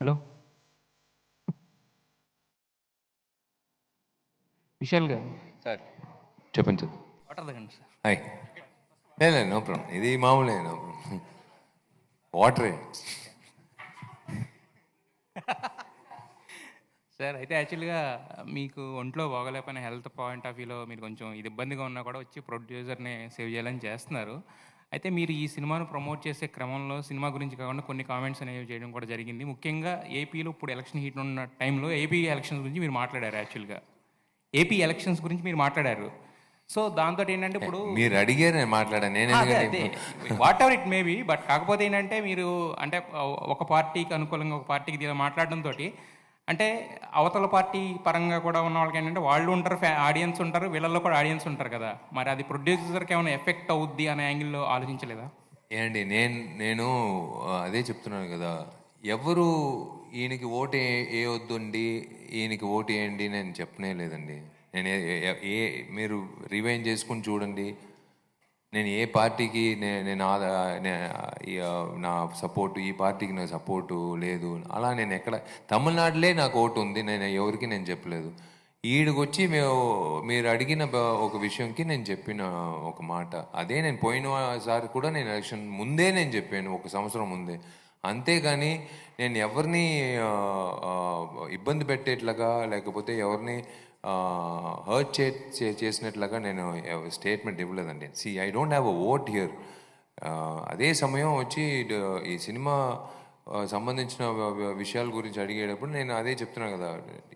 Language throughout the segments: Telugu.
హలో విశాల్ గారు. సార్ చెప్పండి సార్. వాటర్ తాగండి సార్. హాయ్. లేదు నో ప్రాబ్లం, ఇది మామూలే, నో ప్రాబ్లం. వాటరే. సార్ అయితే యాక్చువల్గా మీకు ఒంట్లో బాగోలేకపోయిన హెల్త్ పాయింట్ ఆఫ్ వ్యూలో మీరు కొంచెం ఇది ఇబ్బందిగా ఉన్నా కూడా వచ్చి ప్రొడ్యూసర్ని సేవ్ చేయాలని చేస్తున్నారు. అయితే మీరు ఈ సినిమాను ప్రమోట్ చేసే క్రమంలో సినిమా గురించి కాకుండా కొన్ని కామెంట్స్ అనేవి చేయడం కూడా జరిగింది. ముఖ్యంగా ఏపీలో ఇప్పుడు ఎలక్షన్ హీట్ ఉన్న టైంలో ఏపీ ఎలక్షన్స్ గురించి మీరు మాట్లాడారు. యాక్చువల్గా ఏపీ ఎలక్షన్స్ గురించి మీరు మాట్లాడారు. సో దాంతో ఏంటంటే ఇప్పుడు మీరు అడిగారు, నేను మాట్లాడాను. నేను what ever it maybe, but కాకపోతే ఏంటంటే మీరు అంటే ఒక పార్టీకి అనుకూలంగా ఒక పార్టీకి ఇలా మాట్లాడడంతో అంటే అవతల పార్టీ పరంగా కూడా ఉన్న వాళ్ళకి ఏంటంటే వాళ్ళు ఉంటారు, ఆడియన్స్ ఉంటారు, వీళ్ళల్లో కూడా ఆడియన్స్ ఉంటారు కదా. మరి అది ప్రొడ్యూసర్కి ఏమైనా ఎఫెక్ట్ అవుద్ది అనే యాంగిల్లో ఆలోచించలేదా? ఏమండి, నేను అదే చెప్తున్నాను కదా, ఎవరు ఈయనకి ఓటు వేయొద్దండి, ఈయనకి ఓటు వేయండి నేను చెప్పనే లేదండి. నేను మీరు రివైండ్ చేసుకుని చూడండి, నేను ఏ పార్టీకి నేను నా సపోర్టు, ఈ పార్టీకి నా సపోర్టు లేదు అలా నేను ఎక్కడ, తమిళనాడులే నాకు ఓటు ఉంది, నేను ఎవరికి నేను చెప్పలేదు. ఈడికి వచ్చి మీరు అడిగిన ఒక విషయంకి నేను చెప్పిన ఒక మాట అదే. నేను పోయినసారి కూడా నేను ఎలక్షన్ ముందే నేను చెప్పాను, 1 సంవత్సరం ముందే. అంతేగాని నేను ఎవరిని ఇబ్బంది పెట్టేట్లాగా లేకపోతే ఎవరిని హర్ట్ చేసినట్లుగా నేను స్టేట్మెంట్ ఇవ్వలేదండి. I don't have a vote here. అదే సమయం వచ్చి ఈ సినిమా సంబంధించిన విషయాల గురించి అడిగేటప్పుడు నేను అదే చెప్తున్నాను కదా,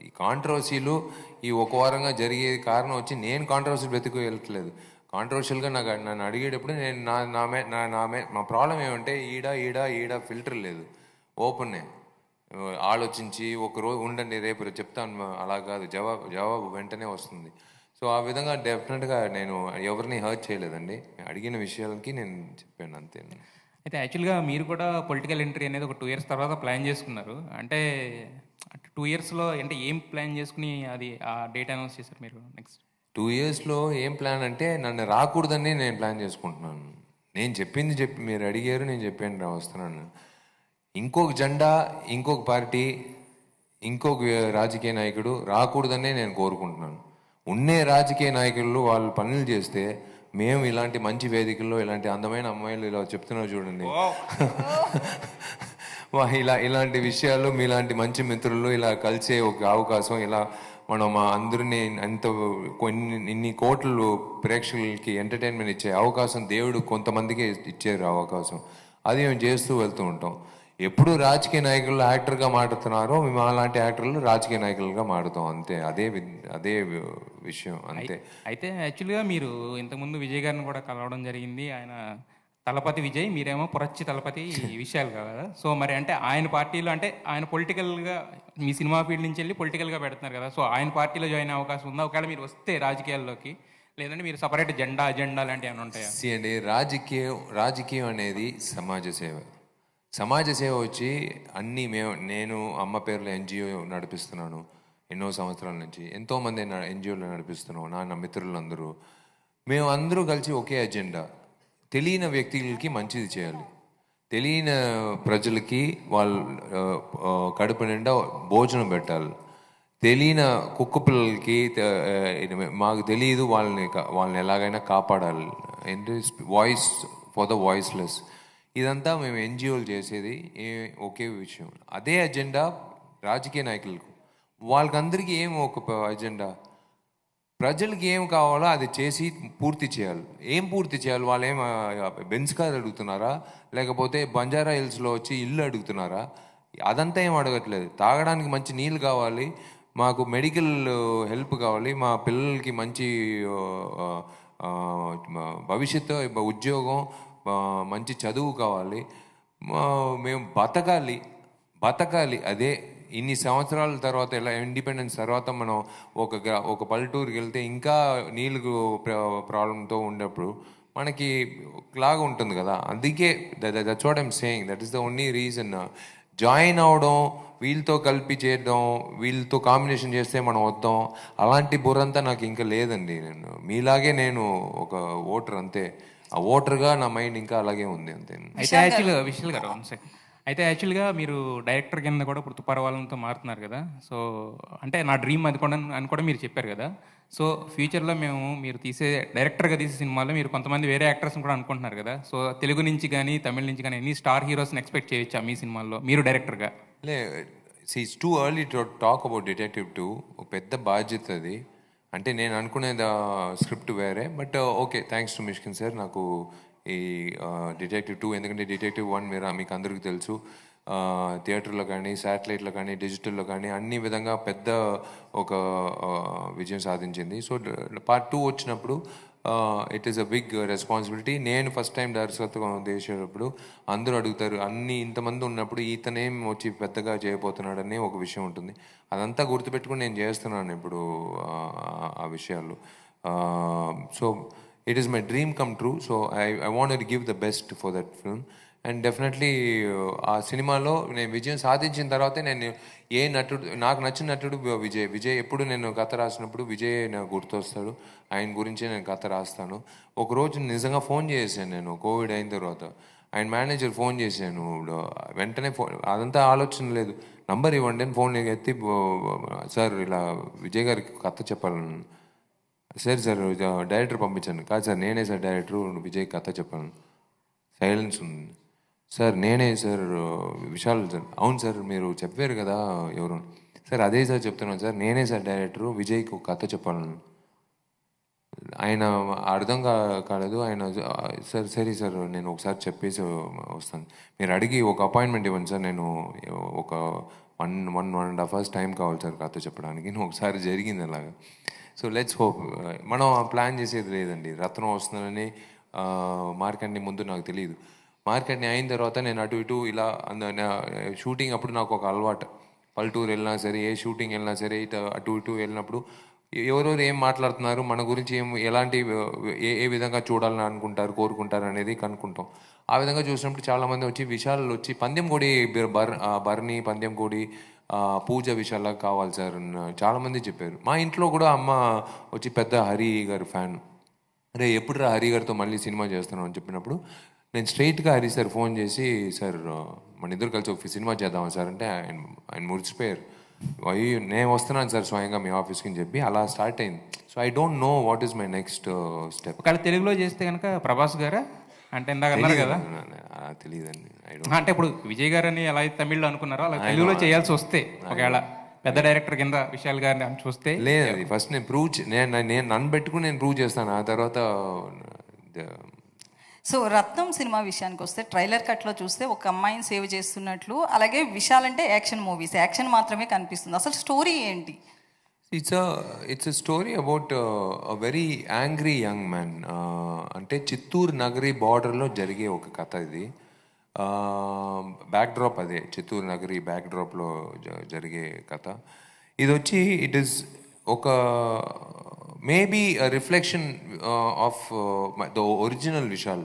ఈ కాంట్రవర్సీలు ఈ ఒక వారంగా జరిగే కారణం వచ్చి నేను కాంట్రవర్సీ వెతుకు వెళ్ళట్లేదు. కాంట్రవర్షియల్గా నన్ను అడిగేటప్పుడు నేను మా ప్రాబ్లం ఏమంటే ఈడ ఫిల్టర్ లేదు, ఓపెన్నే ఆలోచించి ఒకరోజు ఉండండి రేపు చెప్తాను అలా కాదు, జవాబు వెంటనే వస్తుంది. సో ఆ విధంగా డెఫినెట్గా నేను ఎవరిని హర్ట్ చేయలేదండి, అడిగిన విషయాలకి నేను చెప్పాను అంతే. అయితే యాక్చువల్గా మీరు కూడా పొలిటికల్ ఎంట్రీ అనేది ఒక 2 years తర్వాత ప్లాన్ చేసుకున్నారు. అంటే 2 yearsలో అంటే ఏం ప్లాన్ చేసుకుని అది ఆ డేట్ అనౌన్స్ చేశారు మీరు? నెక్స్ట్ 2 yearsలో ఏం ప్లాన్ అంటే నన్ను రాకూడదని నేను ప్లాన్ చేసుకుంటున్నాను. నేను చెప్పింది మీరు అడిగారు, నేను చెప్పాను వస్తున్నాను. ఇంకొక జెండా, ఇంకొక పార్టీ, ఇంకొక రాజకీయ నాయకుడు రాకూడదనే నేను కోరుకుంటున్నాను. ఉన్నే రాజకీయ నాయకులు వాళ్ళు పనులు చేస్తే మేము ఇలాంటి మంచి వేదికల్లో ఇలాంటి అందమైన అమ్మాయిలు ఇలా చెప్తున్నారు చూడండి, ఇలాంటి విషయాలు మీలాంటి మంచి మిత్రులు ఇలా కలిసే ఒక అవకాశం, ఇలా మనం మా అందరినీ ఇన్ని కోట్లు ప్రేక్షకులకి ఎంటర్టైన్మెంట్ ఇచ్చే అవకాశం దేవుడు కొంతమందికి ఇచ్చారు అవకాశం. అది మేము చేస్తూ వెళ్తూ ఉంటాం. ఎప్పుడు రాజకీయ నాయకులు యాక్టర్గా మాడుతున్నారో మేము అలాంటి యాక్టర్లు రాజకీయ నాయకులుగా మాడుతాం అంతే. అదే విషయం అంతే. అయితే యాక్చువల్గా మీరు ఇంతకుముందు విజయ్ గారిని కూడా కలవడం జరిగింది. ఆయన తలపతి విజయ్, మీరేమో పురచ్చి తలపతి విషయాలు కదా. సో మరి అంటే ఆయన పార్టీలో అంటే ఆయన పొలిటికల్గా మీ సినిమా ఫీల్డ్ నుంచి వెళ్ళి పొలిటికల్గా పెడుతున్నారు కదా. సో ఆయన పార్టీలో జాయిన్ అయ్యే అవకాశం ఉందా ఒకవేళ మీరు వస్తే రాజకీయాల్లోకి? లేదంటే మీరు సపరేట్ అజెండా లాంటివి ఏమైనా ఉంటాయా? అండి, రాజకీయం అనేది సమాజ సేవ వచ్చి అన్నీ నేను అమ్మ పేరులో ఎన్జిఓ నడిపిస్తున్నాను ఎన్నో సంవత్సరాల నుంచి. ఎంతోమంది ఎన్జిఓలు నడిపిస్తున్నాం, నా మిత్రులందరూ. మేము అందరూ కలిసి ఒకే అజెండా, తెలియని వ్యక్తులకి మంచిది చేయాలి, తెలియని ప్రజలకి వాళ్ళు కడుపు నిండా భోజనం పెట్టాలి, తెలియని కుక్క పిల్లలకి మాకు తెలియదు వాళ్ళని ఎలాగైనా కాపాడాలి, ఏంటి వాయిస్ ఫర్ ద వాయిస్లెస్. ఇదంతా మేము ఎన్జిఓలు చేసేది ఒకే విషయం. అదే అజెండా రాజకీయ నాయకులకు, వాళ్ళకందరికీ ఒక అజెండా, ప్రజలకి ఏం కావాలో అది చేసి పూర్తి చేయాలి. ఏం పూర్తి చేయాలి? వాళ్ళు బెంజ్ కార్ అడుగుతున్నారా, లేకపోతే బంజారా హిల్స్లో వచ్చి ఇల్లు అడుగుతున్నారా? అదంతా ఏం అడగట్లేదు. తాగడానికి మంచి నీళ్ళు కావాలి, మాకు మెడికల్ హెల్ప్ కావాలి, మా పిల్లలకి మంచి భవిష్యత్తు, ఉద్యోగం, మంచి చదువు కావాలి, మేము బతకాలి. అదే ఇన్ని సంవత్సరాల తర్వాత, ఇలా ఇండిపెండెన్స్ తర్వాత మనం ఒక పల్లెటూరుకి వెళ్తే ఇంకా నీళ్ళు ప్రాబ్లంతో ఉన్నప్పుడు మనకి లాగా ఉంటుంది కదా. అందుకే that's what I'm saying, that is the only reason. Join అవడం, వీళ్ళతో కలిపి చేద్దాం, వీళ్ళతో కాంబినేషన్ చేస్తే మనం వద్దాం, అలాంటి బుర్రంతా నాకు ఇంకా లేదండి. మీలాగే నేను ఒక ఓటర్ అంతే. ఆ ఓటర్గా నా మైండ్ ఇంకా అలాగే ఉంది అంతే. అయితే యాక్చువల్గా విషయాలు గారు అయితే యాక్చువల్‌గా మీరు డైరెక్టర్ కింద కూడా ఇప్పుడు 'తుపారవాలంతో' మారుతున్నారు కదా! సో, అంటే నా డ్రీమ్ అది కూడా అని కూడా మీరు చెప్పారు కదా! సో, ఫ్యూచర్‌లో మేము మీరు డైరెక్టర్‌గా తీసే సినిమాలో మీరు కొంతమంది వేరే యాక్టర్స్‌ని కూడా అనుకుంటున్నారు కదా! సో, తెలుగు నుంచి గానీ, తమిళ్ నుంచి గానీ ఎనీ స్టార్ హీరోస్‌ని ఎక్స్‌పెక్ట్ చేయొచ్చా మీ సినిమాల్లో మీరు డైరెక్టర్‌గా? లే it's too early to talk about detective 2. ఒక పెద్ద బాధ్యత అది. అంటే నేను అనుకునేది స్క్రిప్ట్ వేరే. But okay, thanks to Myshkin sir నాకు ఈ డిటెక్టివ్ 2, ఎందుకంటే డిటెక్టివ్ 1 మీకు అందరికీ తెలుసు. థియేటర్లో కానీ, శాటిలైట్లో కానీ, డిజిటల్లో కానీ అన్ని విధంగా పెద్ద ఒక విజయం సాధించింది. సో పార్ట్ 2 వచ్చినప్పుడు it is a big responsibility. నేను ఫస్ట్ టైం దర్శకత్వం చేసేటప్పుడు అందరూ అడుగుతారు, అన్ని ఇంతమంది ఉన్నప్పుడు ఇతనేం వచ్చి పెద్దగా చేయబోతున్నాడని ఒక విషయం ఉంటుంది. అదంతా గుర్తుపెట్టుకుని నేను చేస్తున్నాను ఇప్పుడు ఆ విషయాలు. So it is my dream come true. So I want to give the best for that film. And definitely ఆ సినిమాలో నేను విజయం సాధించిన తర్వాతే నేను ఏ నటుడు నాకు నచ్చిన నటుడు విజయ్ ఎప్పుడు నేను కథ రాసినప్పుడు విజయ్ నాకు గుర్తొస్తాడు. ఆయన గురించే నేను కథ రాస్తాను. ఒకరోజు నిజంగా ఫోన్ చేశాను నేను కోవిడ్ అయిన తర్వాత. ఆయన మేనేజర్ ఫోన్ చేశాను. వెంటనే ఫోన్, అదంతా ఆలోచన లేదు, నంబర్ ఇవ్వండి అని ఫోన్ ఎత్తి, సార్ ఇలా విజయ్ గారికి కథ చెప్పాలను. సార్ డైరెక్టర్ పంపించాను. కాదు సార్ నేనే సార్ డైరెక్టరు, విజయ్ కథ చెప్పాను. సైలెన్స్ ఉంది. సార్ నేనే సార్ విశాల్ సార్. అవును సార్ మీరు చెప్పారు కదా ఎవరు. సార్ అదే సార్ చెప్తున్నాను సార్, నేనే సార్ డైరెక్టరు, విజయ్కి ఒక కథ చెప్పాలను. ఆయన అర్థం కాలేదు. ఆయన సార్ సరే సార్ నేను ఒకసారి చెప్పేసి వస్తాను, మీరు అడిగి ఒక అపాయింట్మెంట్ ఇవ్వండి సార్, నేను ఒక 1.5 hours టైం కావాలి సార్ కథ చెప్పడానికి. ఒకసారి జరిగింది అలాగా. So let's hope. మనం ప్లాన్ చేసేది లేదండి. రత్నం వస్తుందని మార్కెట్ని ముందు నాకు తెలియదు. మార్కెట్ని అయిన తర్వాత నేను అటు ఇటు ఇలా షూటింగ్ అప్పుడు నాకు ఒక అలవాటు. పల్లెటూరు వెళ్ళినా సరే, ఏ షూటింగ్ వెళ్ళినా సరే, అటు ఇటు వెళ్ళినప్పుడు ఎవరెవరు ఏం మాట్లాడుతున్నారు, మన గురించి ఎలాంటి ఏ విధంగా చూడాలని అనుకుంటారు, కోరుకుంటారు అనేది కనుక్కుంటాం. ఆ విధంగా చూసినప్పుడు చాలామంది వచ్చి విశాల్ వచ్చి పందెం కోడి భరణి పందెం కోడి పూజ విషయాలకు కావాలి సార్ అని చాలామంది చెప్పారు. మా ఇంట్లో కూడా అమ్మ వచ్చి పెద్ద హరి గారు ఫ్యాన్. అరే ఎప్పుడు హరి గారితో మళ్ళీ సినిమా చేస్తున్నాం అని చెప్పినప్పుడు నేను స్ట్రైట్గా హరి సార్ ఫోన్ చేసి, సార్ మన ఇద్దరు కలిసి ఒక సినిమా చేద్దామా సార్ అంటే ఆయన మురిసిపోయారు. అయ్యో నేను వస్తున్నాను సార్ స్వయంగా మీ ఆఫీస్కి అని చెప్పి అలా స్టార్ట్ అయింది. So I don't know what is my next step. ఒకవేళ తెలుగులో చేస్తే కనుక ప్రభాస్ గారా? అంటే ఇందాక అన్నారు కదా, తెలియదండి. అంటే ఇప్పుడు విజయ్ గారని ఎలా అయితే తమిళ్లో అనుకున్నారో అలా తెలుగులో చేయాల్సి వస్తే, ఒకవేళ పెద్ద డైరెక్టర్ కింద విశాల్ గారిని అని చూస్తే. లేదు, ఫస్ట్ నేను నన్ను పెట్టుకుని నేను ప్రూవ్ చేస్తాను. ఆ తర్వాత సో రత్నం సినిమా విషయానికి వస్తే ట్రైలర్ కట్లో చూస్తే ఒక అమ్మాయిని సేవ్ చేస్తున్నట్లు, అలాగే విశాల్ అంటే యాక్షన్ మూవీస్, యాక్షన్ మాత్రమే కనిపిస్తుంది. అసలు స్టోరీ ఏంటి? It's a story about a very angry young man. అంటే చిత్తూరు నగరి బార్డర్లో జరిగే ఒక కథ ఇది. బ్యాక్డ్రాప్ అదే, చిత్తూరు నగరి బ్యాక్డ్రాప్లో జరిగే కథ ఇది. వచ్చి ఇట్ ఈస్ ఒక maybe reflection of the original Vishal.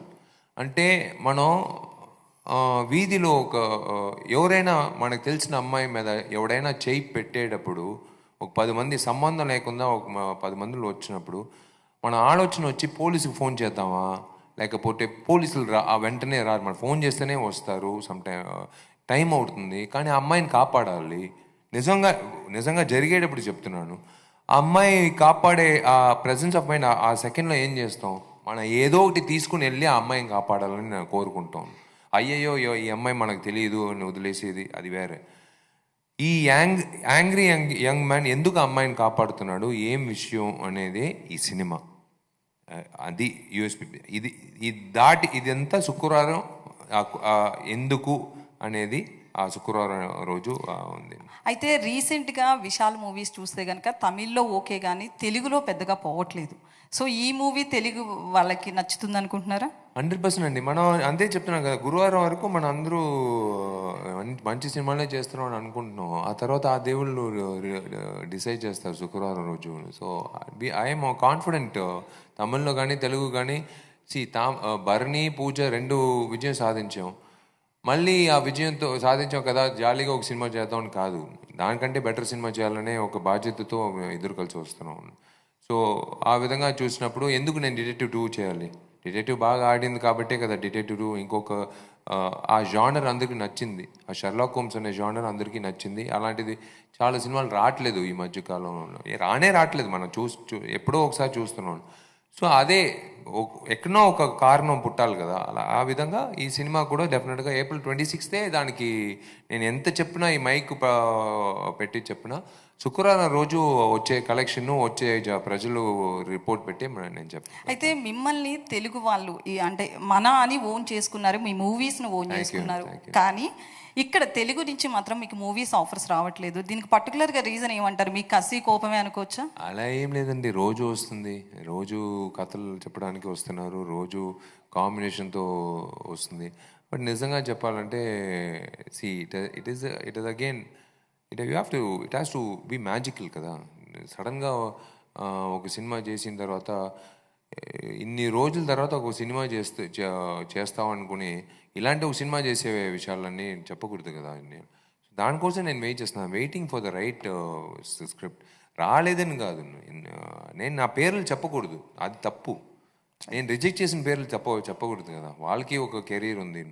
అంటే మనం వీధిలో ఎవరైనా మనకు తెలిసిన అమ్మాయి మీద ఎవడైనా చేయి పెట్టేటప్పుడు, ఒక 10 మంది సంబంధం లేకుండా ఒక 10 మందిలో వచ్చినప్పుడు మన ఆలోచన వచ్చి పోలీసుకి ఫోన్ చేద్దామా, లేకపోతే పోలీసులు వెంటనే రారు, మనం ఫోన్ చేస్తేనే వస్తారు. టైం అవుతుంది, కానీ ఆ అమ్మాయిని కాపాడాలి. నిజంగా జరిగేటప్పుడు చెప్తున్నాను. ఆ అమ్మాయి కాపాడే ఆ ప్రెజెన్స్ ఆఫ్ మైండ్, ఆ సెకండ్లో ఏం చేస్తాం, మనం ఏదో ఒకటి తీసుకుని వెళ్ళి ఆ అమ్మాయిని కాపాడాలని నేను కోరుకుంటాం. అయ్యయ్యో ఈ అమ్మాయి మనకు తెలియదు అని వదిలేసేది అది వేరే. ఈ యాంగ్రీ యంగ్ మ్యాన్ ఎందుకు ఆ అమ్మాయిని కాపాడుతున్నాడు, ఏం విషయం అనేది ఈ సినిమా. అది యూఎస్పి. ఇదంతా శుక్రవారం ఎందుకు అనేది ఆ శుక్రవారం రోజు ఉంది. అయితే రీసెంట్గా విశాల్ మూవీస్ చూస్తే కనుక తమిళ్లో ఓకే కానీ తెలుగులో పెద్దగా పోవట్లేదు. సో ఈ మూవీ తెలుగు వాళ్ళకి నచ్చుతుంది అనుకుంటున్నారా? 100% అండి. మనం అంతే చెప్తున్నాం కదా, గురువారం వరకు మనం అందరూ మంచి సినిమాలే చేస్తున్నాం అని అనుకుంటున్నాం. ఆ తర్వాత ఆ దేవుళ్ళు డిసైడ్ చేస్తారు శుక్రవారం రోజు. So I'm confident. తమిళ్లో కానీ తెలుగు కానీ భరణి పూజ 2 విజయం సాధించాం. మళ్ళీ ఆ విజయంతో సాధించాం కదా, జాలీగా ఒక సినిమా చేద్దామని కాదు, దానికంటే బెటర్ సినిమా చేయాలనే ఒక బాధ్యతతో ఇద్దరు కలిసి వస్తున్నాం. సో ఆ విధంగా చూసినప్పుడు ఎందుకు నేను డిటెక్టివ్ 2 చేయాలి, డిటెక్టివ్ బాగా ఆడింది కాబట్టే కదా డిటెక్టివ్ 2. ఇంకొక ఆ జానర్ అందరికీ నచ్చింది. ఆ షెర్లాక్ హోమ్స్ అనే జానర్ అందరికీ నచ్చింది. అలాంటిది చాలా సినిమాలు రావట్లేదు ఈ మధ్య కాలంలో. రావట్లేదు. మనం ఎప్పుడో ఒకసారి చూస్తున్నాం. సో అదే ఎక్కడో ఒక కారణం పుట్టాలి కదా. అలా ఆ విధంగా ఈ సినిమా కూడా డెఫినెట్గా April 26th దానికి నేను ఎంత చెప్పినా ఈ మైక్ పెట్టి చెప్పినా శుక్రవారం రోజు వచ్చే కలెక్షన్ వచ్చే ప్రజలు రిపోర్ట్ పెట్టి నేను చెప్పాను. అయితే మిమ్మల్ని తెలుగు వాళ్ళు అంటే మన అని ఓన్ చేసుకున్నారు, మీ మూవీస్ను ఓన్ చేసుకున్నారు, కానీ ఇక్కడ తెలుగు నుంచి మాత్రం మీకు మూవీస్ ఆఫర్స్ రావట్లేదు. దీనికి పర్టికులర్గా రీజన్ ఏమంటారు? మీకు కసి కోపమే అనుకోవచ్చా? అలా ఏం లేదండి. రోజు వస్తుంది, రోజు కథలు చెప్పడానికి వస్తున్నారు, రోజు కాంబినేషన్తో వస్తుంది. బట్ నిజంగా చెప్పాలంటే it is again it has to be magical కదా. సడన్గా ఒక సినిమా చేసిన తర్వాత ఇన్ని రోజుల తర్వాత ఒక సినిమా చేస్తాం అనుకుని ఇలాంటి ఒక సినిమా చేసే విషయాలన్నీ చెప్పకూడదు కదా. నేను దానికోసం నేను వెయిట్ చేస్తున్నాను, waiting for the right script. రాలేదని కాదు, నేను నా పేర్లు చెప్పకూడదు, అది తప్పు. నేను రిజెక్ట్ చేసిన పేర్లు చెప్పకూడదు కదా. వాళ్ళకి ఒక కెరీర్ ఉంది,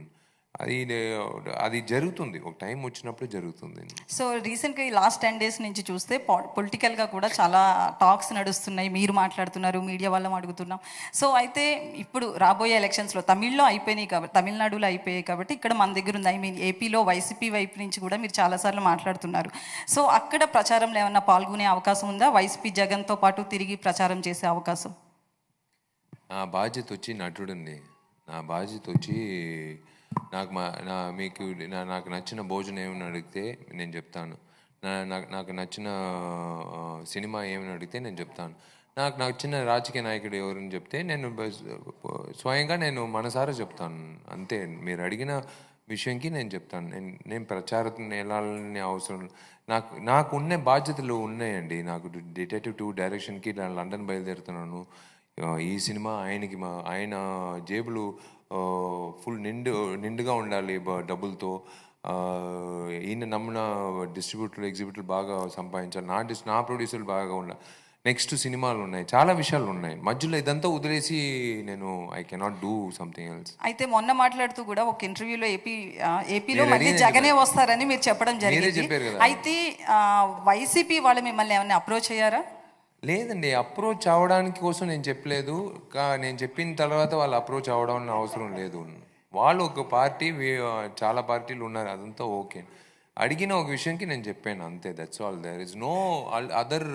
అది జరుగుతుంది, ఒక టైం వచ్చినప్పుడు జరుగుతుంది. సో రీసెంట్గా ఈ లాస్ట్ 10 days నుంచి చూస్తే పొలిటికల్గా కూడా చాలా టాక్స్ నడుస్తున్నాయి, మీరు మాట్లాడుతున్నారు, మీడియా వాళ్ళం అడుగుతున్నాం. సో అయితే ఇప్పుడు రాబోయే ఎలక్షన్స్లో తమిళ్లో అయిపోయినాయి కాబట్టి, తమిళనాడులో అయిపోయాయి కాబట్టి ఇక్కడ మన దగ్గర ఉంది. ఏపీలో వైసీపీ వైపు నుంచి కూడా మీరు చాలాసార్లు మాట్లాడుతున్నారు. సో అక్కడ ప్రచారంలో ఏమన్నా పాల్గొనే అవకాశం ఉందా? వైసీపీ జగన్తో పాటు తిరిగి ప్రచారం చేసే అవకాశం? నా బాధ్యత వచ్చి నటుడండి. నా బాధ్యత వచ్చి నాకు నచ్చిన భోజనం ఏమని అడిగితే నేను చెప్తాను. నాకు నచ్చిన సినిమా ఏమని అడిగితే నేను చెప్తాను. నాకు నచ్చిన రాజకీయ నాయకుడు ఎవరని చెప్తే నేను స్వయంగా నేను మనసారా చెప్తాను. అంతే, మీరు అడిగిన విషయంకి నేను చెప్తాను. నేను ప్రచారం వెళ్ళాలని అవసరం, నాకున్న బాధ్యతలు ఉన్నాయండి. నాకు డిటెక్టివ్ 2 డైరెక్షన్కి లండన్ బయలుదేరుతున్నాను. ఈ సినిమా ఆయన జేబులు ఫుల్ నిండుగా ఉండాలి డబ్బులతో. ఈయన నమ్మిన డిస్ట్రిబ్యూటర్లు ఎగ్జిబ్యూటర్లు బాగా సంపాదించాలి, నా ప్రొడ్యూసర్లు బాగా ఉండాలి. నెక్స్ట్ సినిమాలు ఉన్నాయి, చాలా విషయాలు ఉన్నాయి. మధ్యలో ఇదంతా వదిలేసి నేను I cannot do something else. అయితే మొన్న మాట్లాడుతూ కూడా ఒక ఇంటర్వ్యూలో ఏపీలో మళ్ళీ జగనే వస్తారని మీరు చెప్పడం జరిగింది. అయితే వైసీపీ వాళ్ళు మిమ్మల్ని ఏమన్నా అప్రోచ్ అయ్యారా? లేదండి, అప్రోచ్ అవ్వడానికి కోసం నేను చెప్పలేదు. నేను చెప్పిన తర్వాత వాళ్ళు అప్రోచ్ అవ్వడం అవసరం లేదు. వాళ్ళు ఒక పార్టీ, చాలా పార్టీలు ఉన్నారు, అదంతా ఓకే. అడిగిన ఒక విషయంకి నేను చెప్పాను అంతే, that's all. There is no other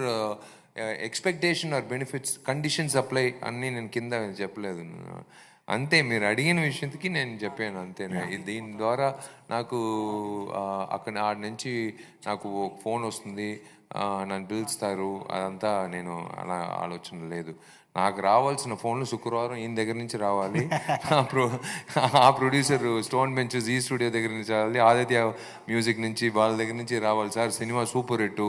expectation or benefits, conditions apply అన్నీ నేను కింద చెప్పలేదు. అంతే, మీరు అడిగిన విషయంకి నేను చెప్పాను అంతే. దీని ద్వారా నాకు అక్కడ ఆడి నుంచి నాకు ఫోన్ వస్తుంది, నన్ను పిలుస్తారు, అదంతా నేను అలా ఆలోచన లేదు. నాకు రావాల్సిన ఫోన్లు శుక్రవారం ఈయన దగ్గర నుంచి రావాలి, ఆ ప్రొడ్యూసర్ స్టోన్ బెంచెస్ ఈ స్టూడియో దగ్గర నుంచి రావాలి, ఆదిత్య మ్యూజిక్ నుంచి వాళ్ళ దగ్గర నుంచి రావాలి. సార్ సినిమా సూపర్ హిట్,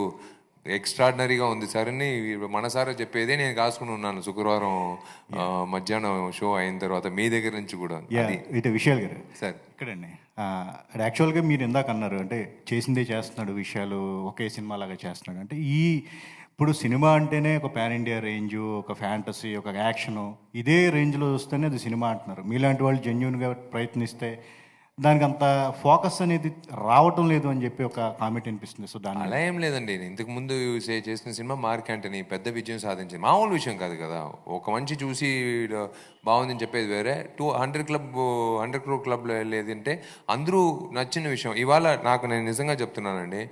ఎక్స్ట్రాడినరీగా ఉంది సార్ అని మనసారా చెప్పేదే నేను కాసుకుని ఉన్నాను. శుక్రవారం మధ్యాహ్నం షో అయిన తర్వాత మీ దగ్గర నుంచి కూడా. ఇది విషయాలు గారు సార్ ఇక్కడండి. యాక్చువల్గా మీరు ఇందాక అన్నారు, అంటే చేసిందే చేస్తున్నాడు, విషయాలు ఒకే సినిమా లాగా చేస్తున్నాడు అంటే. ఇప్పుడు సినిమా అంటేనే ఒక పాన్ ఇండియా రేంజ్, ఒక ఫ్యాంటసీ, ఒక యాక్షను, ఇదే రేంజ్లో చూస్తేనే అది సినిమా అంటున్నారు. మీలాంటి వాళ్ళు జెన్యున్గా ప్రయత్నిస్తే దానికి అంత ఫోకస్ అనేది రావటం లేదు అని చెప్పి ఒక కామెంట్ అనిపిస్తుంది. సో దాని అలా ఏం లేదండి. ఇంతకుముందు చేసిన సినిమా మార్క్ యాంటనీ పెద్ద విజయం సాధించింది, మామూలు విషయం కాదు కదా. ఒక మంచి చూసి బాగుందని చెప్పేది వేరే, 100 crore క్లబ్లో వెళ్ళేది అందరూ నచ్చిన విషయం. ఇవాళ నేను నిజంగా చెప్తున్నానండి,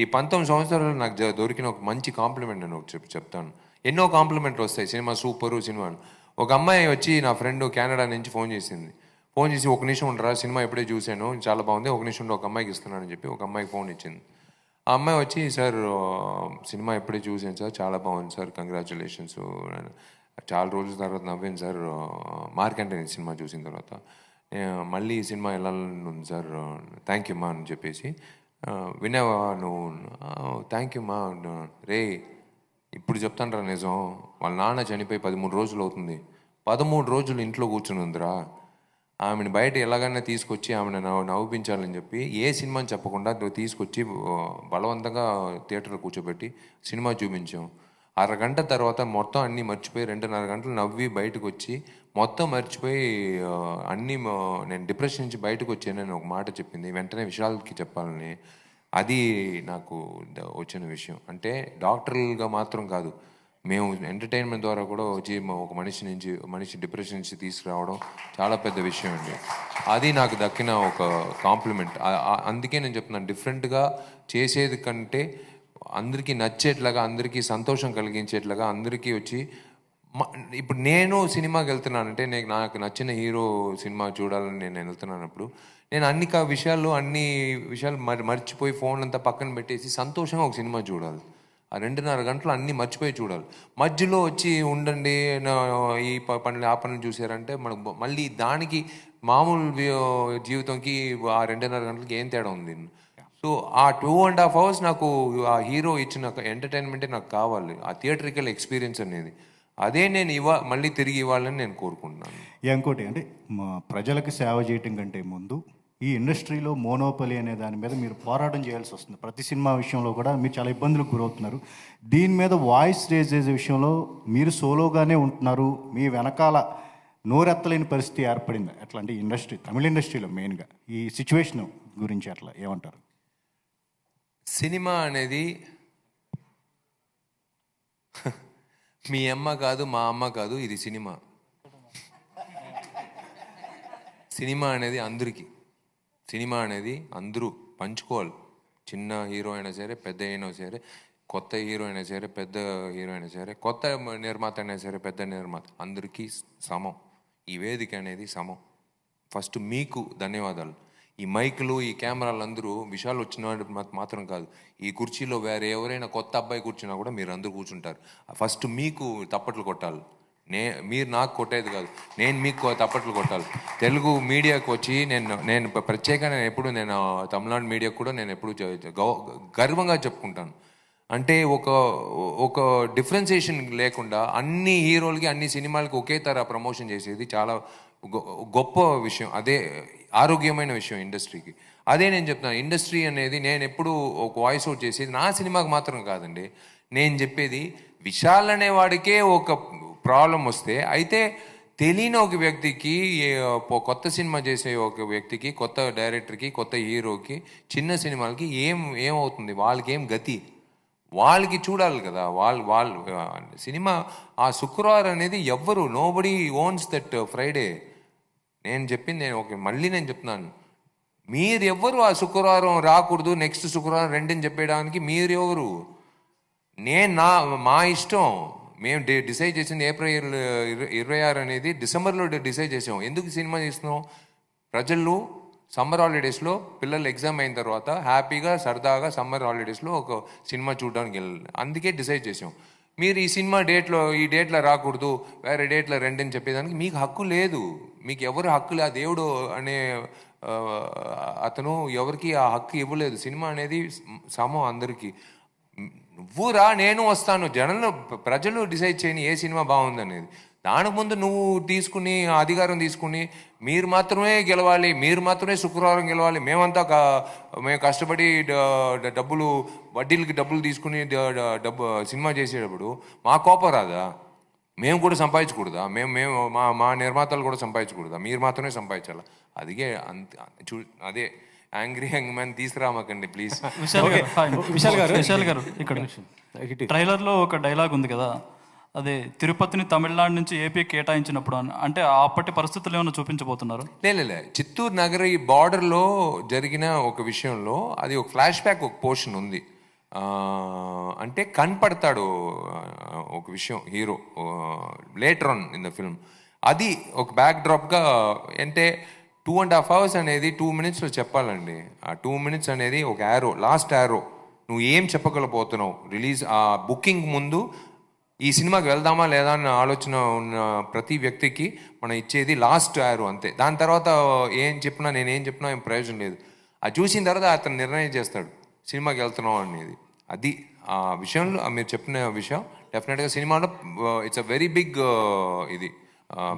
ఈ 19 సంవత్సరాలు నాకు దొరికిన ఒక మంచి కాంప్లిమెంట్ నేను చెప్తాను. ఎన్నో కాంప్లిమెంట్లు వస్తాయి, సినిమా సూపరు సినిమాలు. ఒక అమ్మాయి వచ్చి, నా ఫ్రెండ్ కెనడా నుంచి ఫోన్ చేసి ఒక నిమిషం ఉండరా, సినిమా ఎప్పుడే చూశాను, చాలా బాగుంది, ఒక నిమిషం ఒక అమ్మాయికి ఇస్తున్నానని చెప్పి ఒక అమ్మాయికి ఫోన్ ఇచ్చింది. ఆ అమ్మాయి వచ్చి, సార్ సినిమా ఎప్పుడే చూసాను సార్, చాలా బాగుంది సార్, కంగ్రాచులేషన్స్, చాలా రోజుల తర్వాత నవ్వాను సార్, మార్క్ యాంటనీ సినిమా చూసిన తర్వాత, మళ్ళీ ఈ సినిమా వెళ్ళాలని ఉంది సార్, థ్యాంక్ యూ మా అని చెప్పేసి. విన్నావా నువ్వు? థ్యాంక్ యూ మా. రే ఇప్పుడు చెప్తాను రా నిజం, వాళ్ళ నాన్న చనిపోయి 13 రోజులు అవుతుంది, 13 రోజులు ఇంట్లో కూర్చుని ఉందిరా. ఆమెను బయట ఎలాగైనా తీసుకొచ్చి ఆమెను నవ్వించాలని చెప్పి ఏ సినిమాని చెప్పకుండా తీసుకొచ్చి బలవంతంగా థియేటర్లో కూర్చోబెట్టి సినిమా చూపించాం. అరగంట తర్వాత మొత్తం అన్నీ మర్చిపోయి 2.5 గంటలు నవ్వి బయటకు వచ్చి మొత్తం మర్చిపోయి నేను డిప్రెషన్ నుంచి బయటకు వచ్చానని ఒక మాట చెప్పింది. వెంటనే విశాల్కి చెప్పాలని. అది నాకు వచ్చిన విషయం. అంటే డాక్టర్లుగా మాత్రం కాదు, మేము ఎంటర్టైన్మెంట్ ద్వారా కూడా వచ్చి ఒక మనిషి డిప్రెషన్ నుంచి తీసుకురావడం చాలా పెద్ద విషయం అండి. అది నాకు దక్కిన ఒక కాంప్లిమెంట్. అందుకే నేను చెప్తున్నాను, డిఫరెంట్గా చేసేది కంటే అందరికీ నచ్చేట్లాగా, అందరికీ సంతోషం కలిగించేట్లాగా, అందరికీ వచ్చి ఇప్పుడు నేను సినిమాకి వెళ్తున్నానంటే నాకు నచ్చిన హీరో సినిమా చూడాలని నేను వెళ్తున్నానప్పుడు నేను అన్ని విషయాలు మర్చిపోయి ఫోన్ అంతా పక్కన పెట్టేసి సంతోషంగా ఒక సినిమా చూడాలి. ఆ 2.5 గంటలు అన్నీ మర్చిపోయి చూడాలి. మధ్యలో వచ్చి ఉండండి ఈ పనులు ఆ పనులు చూసారంటే మనకు మళ్ళీ దానికి మామూలు జీవితంకి ఆ 2.5 గంటలకి ఏం తేడా ఉంది? సో ఆ 2.5 hours నాకు ఆ హీరో ఇచ్చిన ఎంటర్టైన్మెంటే నాకు కావాలి, ఆ థియేట్రికల్ ఎక్స్పీరియన్స్ అనేది. అదే నేను మళ్ళీ తిరిగి ఇవ్వాలని నేను కోరుకుంటున్నాను. ఇంకోటి అంటే ప్రజలకు సేవ చేయటం కంటే ముందు ఈ ఇండస్ట్రీలో మోనోపలి అనే దాని మీద మీరు పోరాటం చేయాల్సి వస్తుంది. ప్రతి సినిమా విషయంలో కూడా మీరు చాలా ఇబ్బందులకు గురవుతున్నారు. దీని మీద వాయిస్ రేజ్ చేసే విషయంలో మీరు సోలోగానే ఉంటున్నారు. మీ వెనకాల నోరెత్తలేని పరిస్థితి ఏర్పడింది. ఎట్లా అంటే తమిళ ఇండస్ట్రీలో మెయిన్గా ఈ సిచ్యువేషన్ గురించి అట్లా ఏమంటారు? సినిమా అనేది మీ అమ్మ కాదు, మా అమ్మ కాదు, ఇది సినిమా. సినిమా అనేది అందరికీ. సినిమా అనేది అందరూ పంచుకోవాలి. చిన్న హీరో అయినా సరే, పెద్ద అయినా సరే, కొత్త హీరో అయినా సరే, పెద్ద హీరో అయినా సరే, కొత్త నిర్మాత అయినా సరే, పెద్ద నిర్మాత, అందరికీ సమం. ఈ వేదిక అనేది సమం. ఫస్ట్ మీకు ధన్యవాదాలు. ఈ మైకులు, ఈ కెమెరాలు అందరూ విషయాలు వచ్చిన మాత్రం కాదు, ఈ కుర్చీలో వేరే ఎవరైనా కొత్త అబ్బాయి కూర్చున్నా కూడా మీరు అందరూ కూర్చుంటారు. ఫస్ట్ మీకు తప్పట్లు కొట్టాలి. మీరు నాకు కొట్టేది కాదు, నేను మీకు తప్పట్లు కొట్టాలి. తెలుగు మీడియాకు వచ్చి నేను ప్రత్యేకంగా నేను తమిళనాడు మీడియాకు కూడా నేను ఎప్పుడు గర్వంగా చెప్పుకుంటాను. అంటే ఒక డిఫరెన్సియేషన్ లేకుండా అన్ని హీరోలకి, అన్ని సినిమాలకి ఒకే తర ప్రమోషన్ చేసేది చాలా గొప్ప విషయం. అదే ఆరోగ్యమైన విషయం ఇండస్ట్రీకి. అదే నేను చెప్తాను, ఇండస్ట్రీ అనేది నేను ఎప్పుడు ఒక వాయిస్ అవుట్ చేసేది నా సినిమాకి మాత్రం కాదండి. నేను చెప్పేది విశాల్ అనేవాడికే ఒక ప్రాబ్లం వస్తే, అయితే తెలియని ఒక వ్యక్తికి, కొత్త సినిమా చేసే ఒక వ్యక్తికి, కొత్త డైరెక్టర్కి, కొత్త హీరోకి, చిన్న సినిమాలకి ఏమవుతుంది, వాళ్ళకి ఏం గతి, వాళ్ళకి చూడాలి కదా. వాళ్ళు సినిమా ఆ శుక్రవారం అనేది ఎవ్వరు, నోబడీ ఓన్స్ దట్ ఫ్రైడే. మళ్ళీ నేను చెప్తున్నాను, మీరు ఎవ్వరు ఆ శుక్రవారం రాకూడదు, నెక్స్ట్ శుక్రవారం రెండని చెప్పేయడానికి మీరు ఎవరు? మా ఇష్టం. మేము డిసైడ్ చేసింది ఏప్రిల్ 26 అనేది డిసెంబర్లో డిసైడ్ చేసాం. ఎందుకు సినిమా చేస్తున్నాం? ప్రజలు సమ్మర్ హాలిడేస్లో పిల్లలు ఎగ్జామ్ అయిన తర్వాత హ్యాపీగా సరదాగా సమ్మర్ హాలిడేస్లో ఒక సినిమా చూడడానికి వెళ్ళాలి. అందుకే డిసైడ్ చేసాం. మీరు ఈ సినిమా ఈ డేట్లో రాకూడదు, వేరే డేట్లో రెండని చెప్పేదానికి మీకు హక్కు లేదు. మీకు ఎవరు హక్కు లేదు. ఆ దేవుడు అనే అతను ఎవరికి ఆ హక్కు ఇవ్వలేదు. సినిమా అనేది సమం అందరికీ. నువ్వు రా, నేను వస్తాను, ప్రజలు డిసైడ్ చేయని ఏ సినిమా బాగుందనేది. దానికి ముందు నువ్వు అధికారం తీసుకుని మీరు మాత్రమే గెలవాలి, మీరు మాత్రమే శుక్రవారం గెలవాలి, మేము కష్టపడి వడ్డీలకి డబ్బులు తీసుకుని సినిమా చేసేటప్పుడు మా కోపం రాదా? మేము కూడా సంపాదించకూడదా? మేము మా నిర్మాతలు కూడా సంపాదించకూడదా? మీరు మాత్రమే సంపాదించాలా? అదే యాంగ్రీ యంగ్ మ్యాన్ తీసుకురామాకండి ప్లీజ్. విశాల్ గారు ఇక్కడ ట్రైలర్లో ఒక డైలాగ్ ఉంది కదా, అదే తిరుపతిని తమిళనాడు నుంచి ఏపీ కేటాయించినప్పుడు అంటే అప్పటి పరిస్థితులు ఏమైనా చూపించబోతున్నారు? లే చిత్తూరు నగరి బార్డర్లో జరిగిన ఒక విషయంలో అది ఒక ఫ్లాష్ బ్యాక్, ఒక పోర్షన్ ఉంది. అంటే కనపడతాడు ఒక విషయం hero later on in the film. అది ఒక బ్యాక్ డ్రాప్గా. అంటే 2.5 hours అనేది 2 minutesలో చెప్పాలండి. ఆ 2 minutes అనేది ఒక లాస్ట్ యారో. నువ్వు ఏం చెప్పగలపోతున్నావు రిలీజ్ ఆ బుకింగ్ ముందు, ఈ సినిమాకి వెళ్దామా లేదా అన్న ఆలోచన ఉన్న ప్రతి వ్యక్తికి మనం ఇచ్చేది లాస్ట్ యారో అంతే. దాని తర్వాత నేనేం చెప్పినా ఏం ప్రయోజనం లేదు. అది చూసిన తర్వాత అతను నిర్ణయం చేస్తాడు సినిమాకి వెళ్తున్నావు అనేది. అది ఆ విషయంలో మీరు చెప్పిన విషయం డెఫినెట్గా సినిమాలో ఇట్స్ అ వెరీ బిగ్ ఇది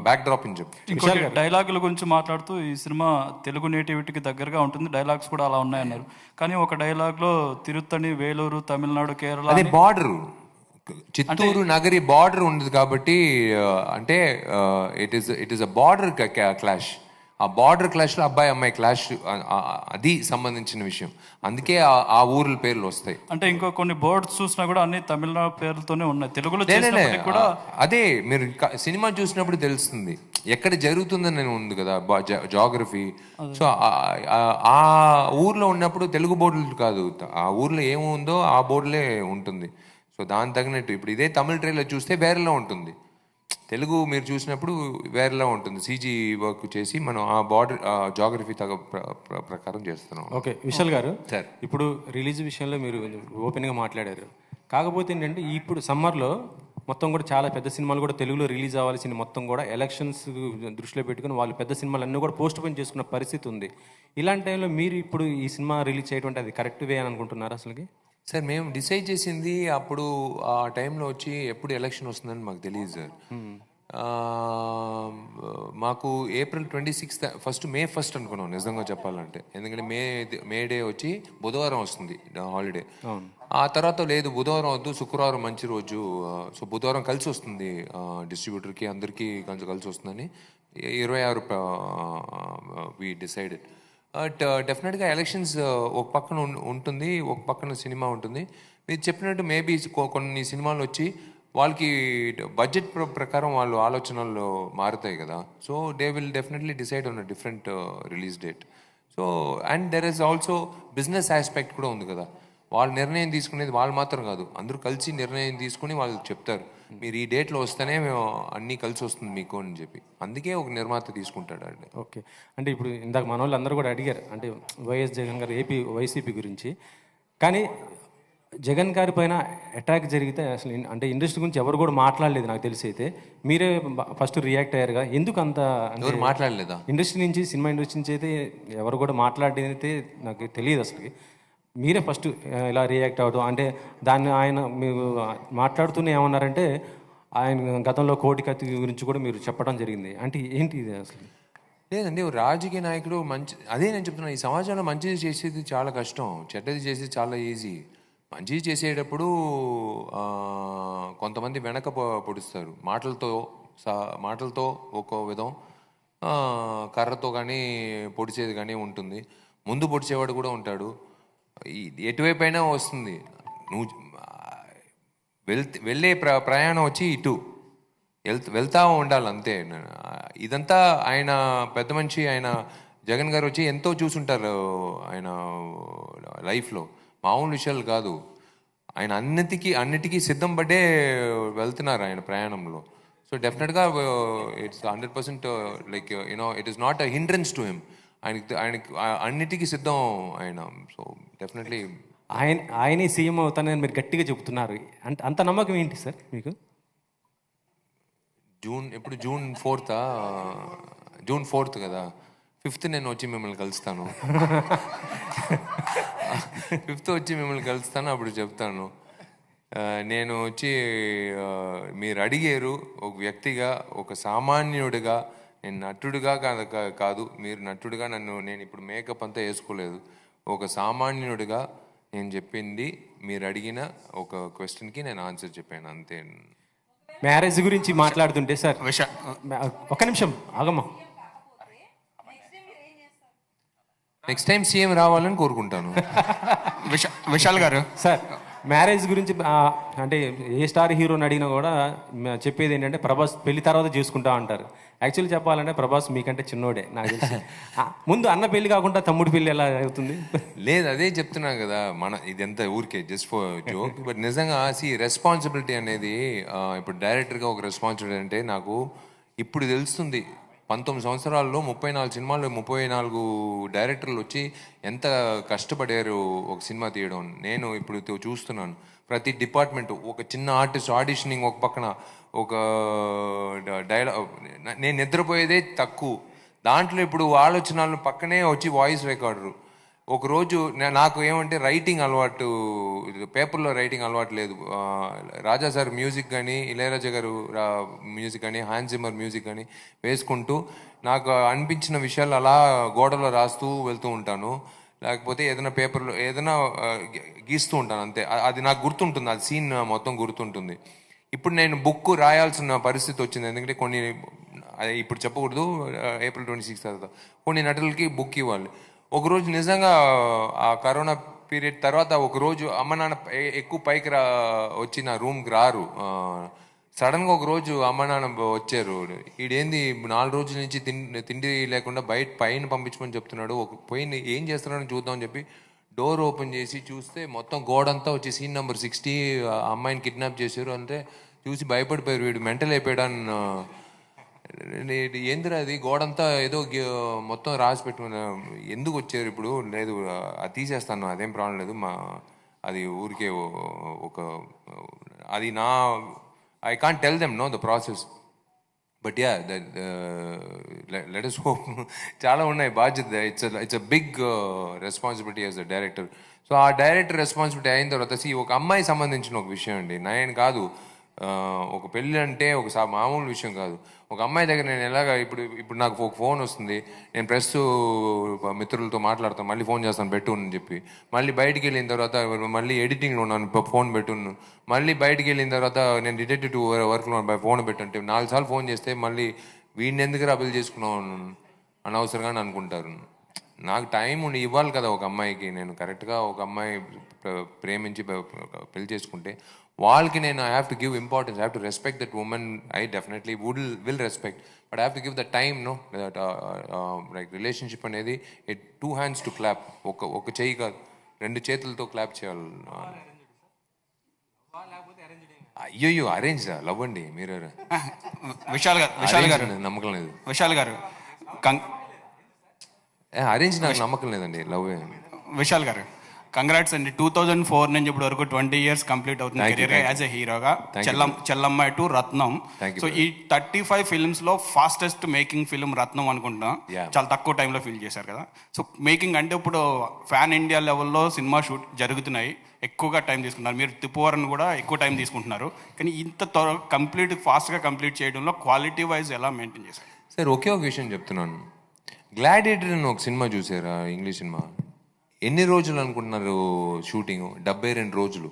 బ్యాక్ డ్రాప్ అని చెప్పి. ఇంకోటి డైలాగుల గురించి మాట్లాడుతూ ఈ సినిమా తెలుగు నేటివిటీకి దగ్గరగా ఉంటుంది, డైలాగ్స్ కూడా అలా ఉన్నాయన్నారు. కానీ ఒక డైలాగ్లో తిరుత్తణి, వేలూరు, తమిళనాడు, కేరళ, అదే బార్డరు చిత్తూరు నగరి బార్డర్ ఉండదు కాబట్టి అంటే it is a border clash. ఆ బార్డర్ క్లాష్లో అబ్బాయి అమ్మాయి క్లాష్ అది సంబంధించిన విషయం. అందుకే ఆ ఊర్ల పేర్లు వస్తాయి. అంటే ఇంకో కొన్ని బోర్డ్స్ చూసినా కూడా అన్ని తమిళనాడు పేర్లతోనే ఉన్నాయి, తెలుగులో చేసినప్పటికీ కూడా. అదే మీరు సినిమా చూసినప్పుడు తెలుస్తుంది ఎక్కడ జరుగుతుందని ఉంది కదా జాగ్రఫీ. సో ఆ ఊర్లో ఉన్నప్పుడు తెలుగు బోర్డులు కాదు, ఆ ఊర్లో ఏముందో ఆ బోర్డులే ఉంటుంది. సో దాని తగినట్టు ఇప్పుడు ఇదే తమిళ ట్రైలర్ చూస్తే వేరేలా ఉంటుంది, తెలుగు మీరు చూసినప్పుడు వేరేలా ఉంటుంది. సీజీ వర్క్ చేసి మనం ఆ బార్డర్ జాగ్రఫీ ప్రకారం చేస్తున్నాం. ఓకే విశాల్ గారు, సార్ ఇప్పుడు రిలీజ్ విషయంలో మీరు ఓపెన్గా మాట్లాడారు. కాకపోతే ఏంటంటే ఇప్పుడు సమ్మర్లో మొత్తం కూడా చాలా పెద్ద సినిమాలు కూడా తెలుగులో రిలీజ్ అవ్వాల్సిన మొత్తం కూడా ఎలక్షన్స్ దృష్టిలో పెట్టుకుని వాళ్ళు పెద్ద సినిమాలు అన్నీ కూడా పోస్ట్ పోన్ చేసుకున్న పరిస్థితి ఉంది. ఇలాంటి టైంలో మీరు ఇప్పుడు ఈ సినిమా రిలీజ్ చేయడం అది కరెక్ట్ వే అని అనుకుంటున్నారు అసలుకి? సార్ మేము డిసైడ్ చేసింది అప్పుడు ఆ టైంలో వచ్చి ఎప్పుడు ఎలక్షన్ వస్తుందని మాకు తెలియదు సార్. మాకు April 26 ఫస్ట్ May 1 అనుకున్నాం నిజంగా చెప్పాలంటే, ఎందుకంటే మే డే వచ్చి బుధవారం వస్తుంది హాలిడే. ఆ తర్వాత లేదు బుధవారం వద్దు శుక్రవారం మంచి రోజు, సో బుధవారం కలిసి వస్తుంది డిస్ట్రిబ్యూటర్కి అందరికీ కలిసి వస్తుందని 26 వి డిసైడెడ్. బట్ డెఫినెట్గా ఎలక్షన్స్ ఒక పక్కన ఉంటుంది, ఒక పక్కన సినిమా ఉంటుంది. మీరు చెప్పినట్టు మేబీ కొన్ని సినిమాలు వచ్చి వాళ్ళకి బడ్జెట్ ప్రకారం వాళ్ళు ఆలోచనలు మారుతాయి కదా. So they will definitely decide on a different release date. So and there is also business aspect కూడా ఉంది కదా. వాళ్ళు నిర్ణయం తీసుకునేది వాళ్ళు మాత్రం కాదు, అందరూ కలిసి నిర్ణయం తీసుకుని వాళ్ళు చెప్తారు మీరు ఈ డేట్లో వస్తేనే మేము అన్నీ కలిసి వస్తుంది మీకు అని చెప్పి. అందుకే ఒక నిర్మాత తీసుకుంటాడు అండి. ఓకే, అంటే ఇప్పుడు ఇందాక మన వాళ్ళు అందరూ కూడా అడిగారు అంటే వైఎస్ జగన్ గారు వైసీపీ గురించి. కానీ జగన్ గారి పైన అటాక్ జరిగితే అసలు అంటే ఇండస్ట్రీ గురించి ఎవరు కూడా మాట్లాడలేదు నాకు తెలిసి. అయితే మీరే ఫస్ట్ రియాక్ట్ అయ్యారుగా, ఎందుకు అంత ఎవరు మాట్లాడలేదా? ఇండస్ట్రీ నుంచి, సినిమా ఇండస్ట్రీ నుంచి అయితే ఎవరు కూడా మాట్లాడేది అయితే నాకు తెలియదు అసలు. మీరే ఫస్ట్ ఇలా రియాక్ట్ అవ్వడం అంటే దాన్ని ఆయన మీరు మాట్లాడుతూనే ఏమన్నారంటే ఆయన గతంలో కోటి కత్తి గురించి కూడా మీరు చెప్పడం జరిగింది. అంటే ఏంటి ఇది అసలు? లేదండి, రాజకీయ నాయకుడు అదే నేను చెప్తున్నా, ఈ సమాజంలో మంచిది చేసేది చాలా కష్టం, చెడ్డది చేసేది చాలా ఈజీ. మంచిది చేసేటప్పుడు కొంతమంది వెనక పొడుస్తారు, మాటలతో ఒక విధం, కర్రతో కానీ పొడిచేది కానీ ఉంటుంది, ముందు పొడిచేవాడు కూడా ఉంటాడు. ఎటువైపు అయినా వస్తుంది. నువ్వు వెళ్ళే ప్రయాణం వచ్చి ఇటు వెళ్తా ఉండాలి అంతే. ఇదంతా ఆయన పెద్ద మనిషి, ఆయన జగన్ గారు వచ్చి ఎంతో చూసుంటారు ఆయన లైఫ్లో, మామూలు విషయాలు కాదు. ఆయన అన్నిటికీ సిద్ధం పడ్డే వెళ్తున్నారు ఆయన ప్రయాణంలో. సో డెఫినెట్గా it's 100% like it is not a hindrance to him. ఆయనకి అన్నిటికీ సిద్ధం ఆయన. సో డెఫినెట్లీ ఆయనే సీఎం అవుతానని మీరు గట్టిగా చెబుతున్నారు. అంటే అంత నమ్మకం ఏంటి సార్ మీకు? జూన్ 4th కదా, 5th నేను వచ్చి మిమ్మల్ని కలుస్తాను. 5th వచ్చి మిమ్మల్ని కలుస్తాను, అప్పుడు చెప్తాను. నేను వచ్చి మీరు అడిగారు ఒక వ్యక్తిగా, ఒక సామాన్యుడిగా, నేను నటుడుగా కాదు, మీరు నటుడుగా నేను ఇప్పుడు మేకప్ అంతా వేసుకోలేదు, ఒక సామాన్యుడిగా నేను చెప్పింది మీరు అడిగిన ఒక క్వశ్చన్కి నేను ఆన్సర్ చెప్పాను అంతే. మ్యారేజ్ గురించి మాట్లాడుతుంటే సార్, ఒక్క నిమిషం ఆగమ్మా. నెక్స్ట్ టైం సీఎం రావాలని కోరుకుంటాను. విశాల్ గారు సార్, మ్యారేజ్ గురించి అంటే ఏ స్టార్ హీరోని అడిగినా కూడా చెప్పేది ఏంటంటే ప్రభాస్ పెళ్లి తర్వాత చేసుకుంటా అంటారు. యాక్చువల్లీ చెప్పాలంటే ప్రభాస్ మీకంటే చిన్నోడే నాకు తెలిసి. ముందు అన్న పెళ్లి కాకుండా తమ్ముడు పెళ్లి ఎలా అవుతుంది? లేదు, అదే చెప్తున్నా కదా, ఇదంతా ఊరికే జస్ట్ ఫర్ జోక్. బట్ నిజంగా రెస్పాన్సిబిలిటీ అనేది ఇప్పుడు డైరెక్టర్గా ఒక రెస్పాన్సిబిలిటీ అంటే నాకు ఇప్పుడు తెలుస్తుంది. 19 సంవత్సరాల్లో 34 సినిమాల్లో 34 డైరెక్టర్లు వచ్చి ఎంత కష్టపడారు ఒక సినిమా తీయడం. నేను ఇప్పుడు చూస్తున్నాను ప్రతి డిపార్ట్మెంట్, ఒక చిన్న ఆర్టిస్ట్ ఆడిషనింగ్ ఒక పక్కన, ఒక డైలాగ్, నేను నిద్రపోయేదే తక్కువ దాంట్లో ఇప్పుడు ఆలోచనలు పక్కనే వచ్చి వాయిస్ రికార్డరు. ఒకరోజు నాకు ఏమంటే రైటింగ్ అలవాటు, పేపర్లో రైటింగ్ అలవాటు లేదు. రాజా సార్ మ్యూజిక్ కానీ, ఇళయరాజా గారు మ్యూజిక్ కానీ, హ్యాన్స్ జిమ్మర్ మ్యూజిక్ కానీ వేసుకుంటూ నాకు అనిపించిన విషయాలు అలా గోడలో రాస్తూ వెళ్తూ ఉంటాను. లేకపోతే ఏదైనా పేపర్లో ఏదైనా గీస్తూ ఉంటాను అంతే. అది నాకు గుర్తుంటుంది, అది సీన్ మొత్తం గుర్తుంటుంది. ఇప్పుడు నేను బుక్ రాయాల్సిన పరిస్థితి వచ్చింది, ఎందుకంటే కొన్ని అది ఇప్పుడు చెప్పకూడదు, April 26 తర్వాత కొన్ని నటులకి బుక్ ఇవ్వాలి. ఒకరోజు నిజంగా ఆ కరోనా పీరియడ్ తర్వాత ఒకరోజు అమ్మ నాన్న ఎక్కువ పైకి వచ్చి నా రూమ్కి రారు. సడన్గా ఒకరోజు అమ్మ నాన్న వచ్చారు. ఈడేంది 4 రోజుల నుంచి తిండి లేకుండా పైన పంపించమని చెప్తున్నాడు, పోయి ఏం చేస్తున్నాడని చూద్దామని చెప్పి డోర్ ఓపెన్ చేసి చూస్తే మొత్తం గోడంతా వచ్చి సీన్ నెంబర్ 60 అమ్మాయిని కిడ్నాప్ చేశారు అంటే చూసి భయపడిపోయారు, వీడు మెంటల్ అయిపోయాడని. ఏందిరా అది గోడంతా ఏదో మొత్తం రాసి పెట్టుకున్నా, ఎందుకు వచ్చారు ఇప్పుడు, లేదు అది తీసేస్తాను, అదేం ప్రాబ్లం లేదు, అది ఊరికే ఒక అది నా I can't tell them know the process. But ya let us hope. చాలా ఉన్నాయి బాధ్యత. It's a big responsibility as a director. So ఆ డైరెక్టర్ రెస్పాన్సిబిలిటీ అయిన తర్వాత ఒక అమ్మాయి సంబంధించిన ఒక విషయం అండి, నేను కాదు, ఒక పెళ్ళి అంటే ఒక మామూలు విషయం కాదు. ఒక అమ్మాయి దగ్గర నేను ఎలాగ ఇప్పుడు నాకు ఒక ఫోన్ వస్తుంది, నేను ప్రెస్ మిత్రులతో మాట్లాడతాను, మళ్ళీ ఫోన్ చేస్తాను పెట్టు అని చెప్పి, మళ్ళీ బయటికి వెళ్ళిన తర్వాత మళ్ళీ ఎడిటింగ్లో ఉన్నాను ఫోన్ పెట్టున్నాను, మళ్ళీ బయటికి వెళ్ళిన తర్వాత నేను డిటెక్టివ్ వర్క్లో ఫోన్ పెట్టంటే 4 సార్లు ఫోన్ చేస్తే మళ్ళీ వీడిని ఎందుకు అబిల్ చేసుకున్నాను అనవసరంగా అనుకుంటారు. నాకు టైం ఉండి ఇవ్వాలి కదా ఒక అమ్మాయికి. నేను కరెక్ట్గా ఒక అమ్మాయి ప్రేమించి పెళ్లి చేసుకుంటే వాళ్ళకి నేను I have to give importance, I have to respect that women. I definitely will respect, but I have to give the time. Know that like relationship అనేది 2 hands టు క్లాప్, ఒక చెయ్యి కాదు 2 చేతులతో క్లాప్ చేయాలి. అయ్యో అరేంజ్ లవ్ అండి మీరు. విశాల్ గారు నమ్మకం లేదు. విశాల్ గారు అరేంజ్ నాకు నమ్మకం లేదండి, లవ్. విశాల్ గారు కంగ్రాట్స్ అండి. 2004 నుంచి ఇప్పుడు వరకు 20 years కంప్లీట్ అవుతుంది కెరీర్ యాజ్ ఎ హీరోగా. చెల్లమ్మాయి టు రత్నం. సో ఈ 35 films లో ఫాస్టెస్ట్ మేకింగ్ ఫిల్మ్ రత్నం అనుకుంటున్నా. చాలా తక్కువ టైంలో ఫిల్ చేశారు కదా. సో మేకింగ్ అంటే ఇప్పుడు ఫ్యాన్ ఇండియా లెవెల్లో సినిమా షూట్ జరుగుతున్నాయి, ఎక్కువగా టైం తీసుకుంటున్నారు. మీరు తిప్పువరన్ కూడా ఎక్కువ టైం తీసుకుంటున్నారు, కానీ ఇంత ఫాస్ట్గా కంప్లీట్ చేయడంలో క్వాలిటీ వైజ్ ఎలా మెయింటైన్ చేశారు? సార్ ఒకే ఒక విషయం చెప్తున్నాను, గ్లాడియేటర్ అని ఒక సినిమా చూసారా, ఇంగ్లీష్ సినిమా? ఎన్ని రోజులు అనుకుంటున్నారు షూటింగ్? 72 రోజులు.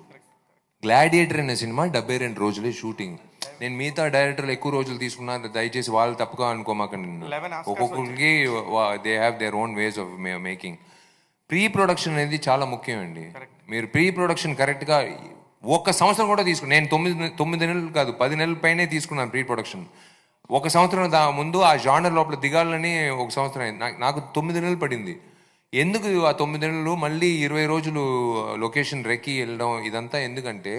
గ్లాడియేటర్ అనే సినిమా 72 రోజులే షూటింగ్. నేను మిగతా డైరెక్టర్లు ఎక్కువ రోజులు తీసుకున్నారు, దయచేసి వాళ్ళు తప్పుగా అనుకోమాకండి. ఒక్కొక్కరికి they have their own ways of making. Pre production అనేది చాలా ముఖ్యం అండి. మీరు ప్రీ ప్రొడక్షన్ కరెక్ట్గా 1 సంవత్సరం కూడా నేను 9 నెలలు కాదు 10 నెలల పైనే తీసుకున్నాను ప్రీ ప్రొడక్షన్. 1 సంవత్సరం ముందు ఆ జానర్ లోపల దిగాలని 1 సంవత్సరం అయింది. నాకు 9 నెలలు పడింది. ఎందుకు ఆ 9 నెలలు మళ్ళీ 20 రోజులు లొకేషన్ రెక్కి వెళ్ళడం ఇదంతా ఎందుకంటే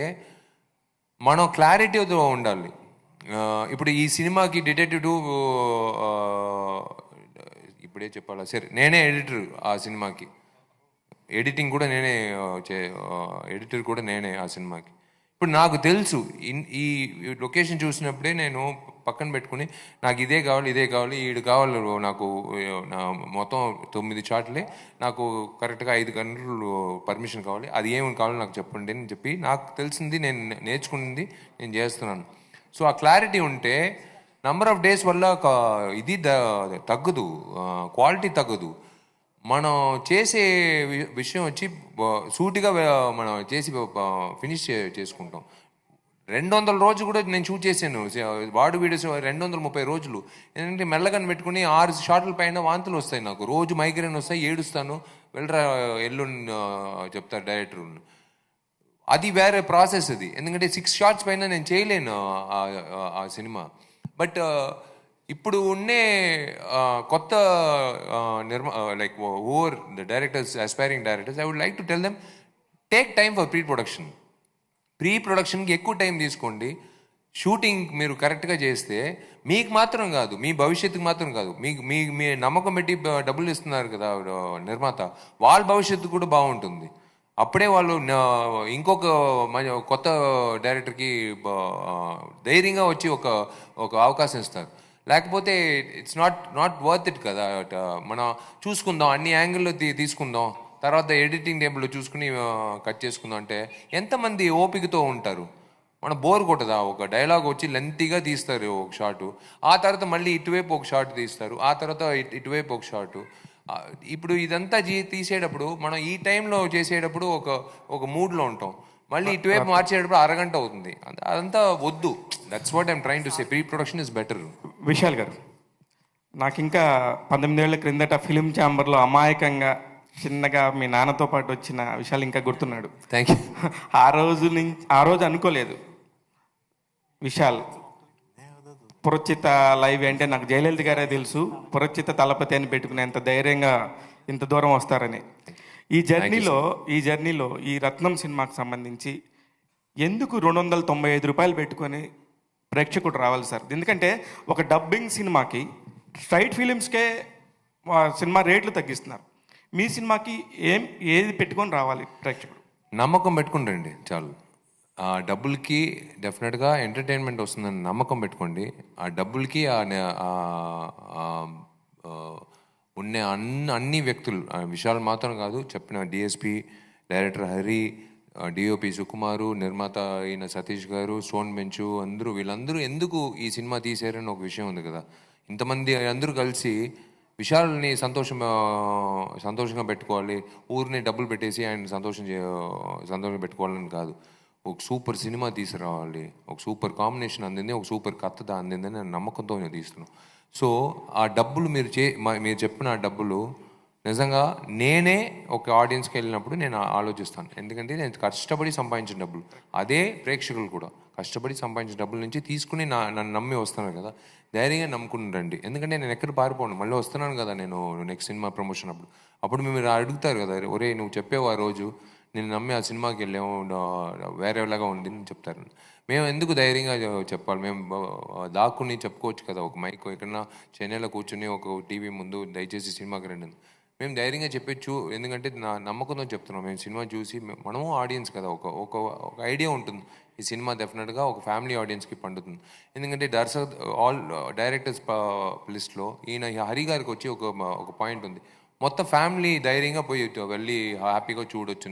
మనం క్లారిటీతో ఉండాలి. ఇప్పుడు ఈ సినిమాకి డిటెక్టివ్ ఇప్పుడే చెప్పాలా, సరే నేనే ఎడిటర్ ఆ సినిమాకి, ఎడిటింగ్ కూడా నేనే, ఎడిటర్ కూడా నేనే ఆ సినిమాకి. ఇప్పుడు నాకు తెలుసు ఈ లొకేషన్ చూసినప్పుడే నేను పక్కన పెట్టుకుని నాకు ఇదే కావాలి ఈడు కావాలి, నాకు మొత్తం 9 షాట్లే, నాకు కరెక్ట్గా 5 గంటలు పర్మిషన్ కావాలి, అది ఏమి కావాలో నాకు చెప్పండి అని చెప్పి నాకు తెలిసింది, నేను నేర్చుకున్నది నేను చేస్తున్నాను. సో ఆ క్లారిటీ ఉంటే నంబర్ ఆఫ్ డేస్ వల్ల ఇది తగ్గదు, క్వాలిటీ తగ్గదు. మనం చేసే విషయం వచ్చి సూటిగా మనం చేసి ఫినిష్ చేసుకుంటాం. 200 రోజులు కూడా నేను షూట్ చేశాను వాడు వీడియోస్, 230 రోజులు. ఎందుకంటే మెల్లగాని పెట్టుకుని 6 షాట్ల పైన వాంతులు వస్తాయి నాకు, రోజు మైగ్రేన్ వస్తాయి, ఏడుస్తాను, వెళ్ళరా ఎల్లు చెప్తారు డైరెక్టర్. అది వేరే ప్రాసెస్ అది, ఎందుకంటే 6 షాట్స్ పైన నేను చేయలేను ఆ సినిమా. బట్ ఇప్పుడు ఉండే కొత్త like over the directors, aspiring directors, I would like to tell them, take time for pre-production. ప్రీ ప్రొడక్షన్కి ఎక్కువ టైం తీసుకోండి. షూటింగ్ మీరు కరెక్ట్గా చేస్తే మీకు మాత్రం కాదు, మీ భవిష్యత్తుకి మాత్రం కాదు, మీ నమ్మకం పెట్టి డబ్బులు ఇస్తున్నారు కదా నిర్మాత, వాళ్ళ భవిష్యత్తు కూడా బాగుంటుంది. అప్పుడే వాళ్ళు ఇంకొక కొత్త డైరెక్టర్కి ధైర్యంగా వచ్చి ఒక అవకాశం ఇస్తారు. లేకపోతే ఇట్స్ నాట్ వర్త్ ఇట్ కదా. మనం చూసుకుందాం, అన్ని యాంగిల్లో తీసుకుందాం, తర్వాత ఎడిటింగ్ టేబుల్లో చూసుకుని కట్ చేసుకుందాం అంటే ఎంతమంది ఓపికతో ఉంటారు? మనం బోర్ కొట్టదా? ఒక డైలాగ్ వచ్చి లెంతీగా తీస్తారు ఒక షాటు, ఆ తర్వాత మళ్ళీ ఇటువైపు ఒక షాట్ తీస్తారు, ఆ తర్వాత ఇటువైపు ఒక షాటు, ఇప్పుడు ఇదంతా తీసేటప్పుడు మనం ఈ టైంలో చేసేటప్పుడు ఒక మూడ్లో ఉంటాం. మళ్ళీ ఇటువైపు మార్చేటప్పుడు అరగంట అవుతుంది. అదంతా వద్దు. That's what I'm trying to say. Pre production is better. Vishal గారు, నాకు ఇంకా 19 ఏళ్ల క్రిందట ఫిలిం ఛాంబర్లో అమాయకంగా చిన్నగా మీ నాన్నతో పాటు వచ్చిన విశాల్ ఇంకా గుర్తున్నాడు. Thank you. ఆ రోజు అనుకోలేదు విశాల్ పురచిత లైవ్ అంటే నాకు జయలలిత గారే తెలుసు, పురచిత తలపతి అని పెట్టుకునేంత ధైర్యంగా ఇంత దూరం వస్తారని. ఈ జర్నీలో ఈ రత్నం సినిమాకి సంబంధించి ఎందుకు 295 రూపాయలు పెట్టుకొని ప్రేక్షకుడు రావాలి సార్? ఎందుకంటే ఒక డబ్బింగ్ సినిమాకి స్ట్రైట్ ఫిలిమ్స్కే సినిమా రేట్లు తగ్గిస్తున్నారు. మీ సినిమాకి ఏది పెట్టుకొని రావాలి ప్రేక్షకుడు? నమ్మకం పెట్టుకుని రండి చాలు. ఆ డబ్బులకి డెఫినెట్గా ఎంటర్టైన్మెంట్ వస్తుందని నమ్మకం పెట్టుకోండి. ఆ డబ్బులకి ఉన్న అన్ని వ్యక్తులు, విశాల్ మాత్రం కాదు, చెప్పిన DSP, director Hari, DOP Sukumar, నిర్మాత అయిన సతీష్ గారు, స్టోన్ బెంచు, వీళ్ళందరూ ఎందుకు ఈ సినిమా తీసారని ఒక విషయం ఉంది కదా. ఇంతమంది అందరూ కలిసి విశాల్ని సంతోషంగా పెట్టుకోవాలి, ఊరిని డబ్బులు పెట్టేసి ఆయన సంతోషం పెట్టుకోవాలని కాదు. ఒక సూపర్ సినిమా తీసుకురావాలి, ఒక సూపర్ కాంబినేషన్ అందింది, ఒక సూపర్ కథ అందిందని నేను నమ్మకంతో నేను తీస్తున్నాను. సో ఆ డబ్బులు మీరు చెప్పిన ఆ డబ్బులు నిజంగా నేనే ఒక ఆడియన్స్కి వెళ్ళినప్పుడు నేను ఆలోచిస్తాను. ఎందుకంటే నేను కష్టపడి సంపాదించిన డబ్బులు, అదే ప్రేక్షకులు కూడా కష్టపడి సంపాదించిన డబ్బుల నుంచి తీసుకుని నన్ను నమ్మి వస్తున్నాను కదా. ధైర్యంగా నమ్ముకుని రండి. ఎందుకంటే నేను ఎక్కడ పారిపోను, మళ్ళీ వస్తున్నాను కదా నేను నెక్స్ట్ సినిమా ప్రమోషన్ అప్పుడు మీరు అడుగుతారు కదా, ఒరే నువ్వు చెప్పేవు ఆ రోజు, నేను నమ్మి ఆ సినిమాకి వెళ్ళాము, వేరేలాగా ఉంది అని చెప్తారు. మేము ఎందుకు ధైర్యంగా చెప్పాలి? మేము దాక్కుని చెప్పుకోవచ్చు కదా, ఒక మైక్ ఎక్కడన్నా చెన్నైలో కూర్చొని ఒక టీవీ ముందు దయచేసి సినిమాకి రండి. మేము ధైర్యంగా చెప్పచ్చు. ఎందుకంటే నా నమ్మకంతో చెప్తున్నాం. మేము సినిమా చూసి మనము ఆడియన్స్ కదా, ఒక ఐడియా ఉంటుంది. ఈ సినిమా డెఫినెట్గా ఒక ఫ్యామిలీ ఆడియన్స్కి పండుతుంది. ఎందుకంటే ఆల్ డైరెక్టర్స్ లిస్ట్లో ఈయన హరి గారికి వచ్చి ఒక పాయింట్ ఉంది, మొత్తం ఫ్యామిలీ ధైర్యంగా వెళ్ళి హ్యాపీగా చూడొచ్చు.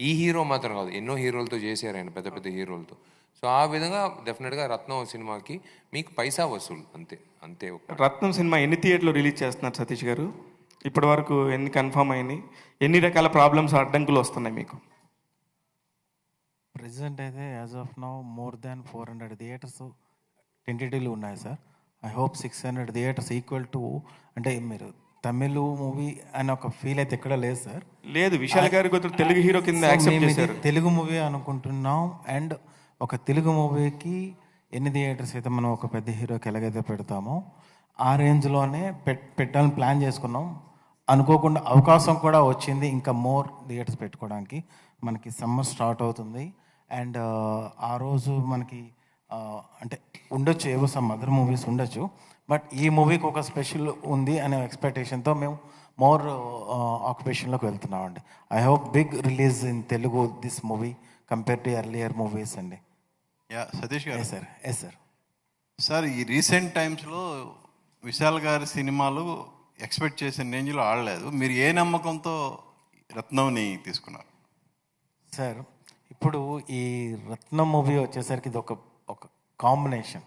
ఈ హీరో మాత్రం కాదు, ఎన్నో హీరోలతో చేశారు ఆయన, పెద్ద పెద్ద హీరోలతో. సో ఆ విధంగా డెఫినెట్గా రత్నం సినిమాకి మీకు పైసా వసూలు అంతే. రత్నం సినిమా ఎన్ని థియేటర్లు రిలీజ్ చేస్తున్నారు సతీష్ గారు? ఇప్పటి వరకు ఎన్ని కన్ఫర్మ్ అయినాయి? ఎన్ని రకాల ప్రాబ్లమ్స్, అడ్డంకులు వస్తున్నాయి మీకు? ప్రెసెంట్ అయితే as of now more than 400 theatres టెంటేటివ్లు ఉన్నాయి sir. I hope 600 theatres equal to, అంటే మీరు తమిళ్ మూవీ అని ఒక ఫీల్ అయితే ఎక్కడ లేదు సార్. లేదు, విశాల్ గారి తెలుగు హీరో కింద యాక్సెప్ట్ చేశారు. తెలుగు మూవీ అనుకుంటున్నాం. అండ్ ఒక తెలుగు మూవీకి ఎన్ని థియేటర్స్ అయితే మనం ఒక పెద్ద హీరోకి ఎలాగైతే పెడతామో ఆ రేంజ్లోనే పెట్టాలని ప్లాన్ చేసుకున్నాం. అనుకోకుండా అవకాశం కూడా వచ్చింది ఇంకా మోర్ థియేటర్స్ పెట్టుకోవడానికి. మనకి సమ్మర్ స్టార్ట్ అవుతుంది అండ్ ఆ రోజు మనకి అంటే ఉండొచ్చు, ఏవో సమ్ అదర్ మూవీస్ ఉండొచ్చు, బట్ ఈ మూవీకి ఒక స్పెషల్ ఉంది అనే ఎక్స్పెక్టేషన్తో మేము మోర్ ఆక్యుపేషన్లోకి వెళ్తున్నామండి. I hope big release in Telugu this movie compare to earlier movies అండి. Satish garu. Yes sir. Sir, ఈ రీసెంట్ టైమ్స్లో విశాల్ గారి సినిమాలు ఎక్స్పెక్ట్ చేసిన రేంజ్లో ఆడలేదు. మీరు ఏ నమ్మకంతో రత్నంని తీసుకున్నారు? సార్, ఇప్పుడు ఈ రత్నం మూవీ వచ్చేసరికి ఇది ఒక కాంబినేషన్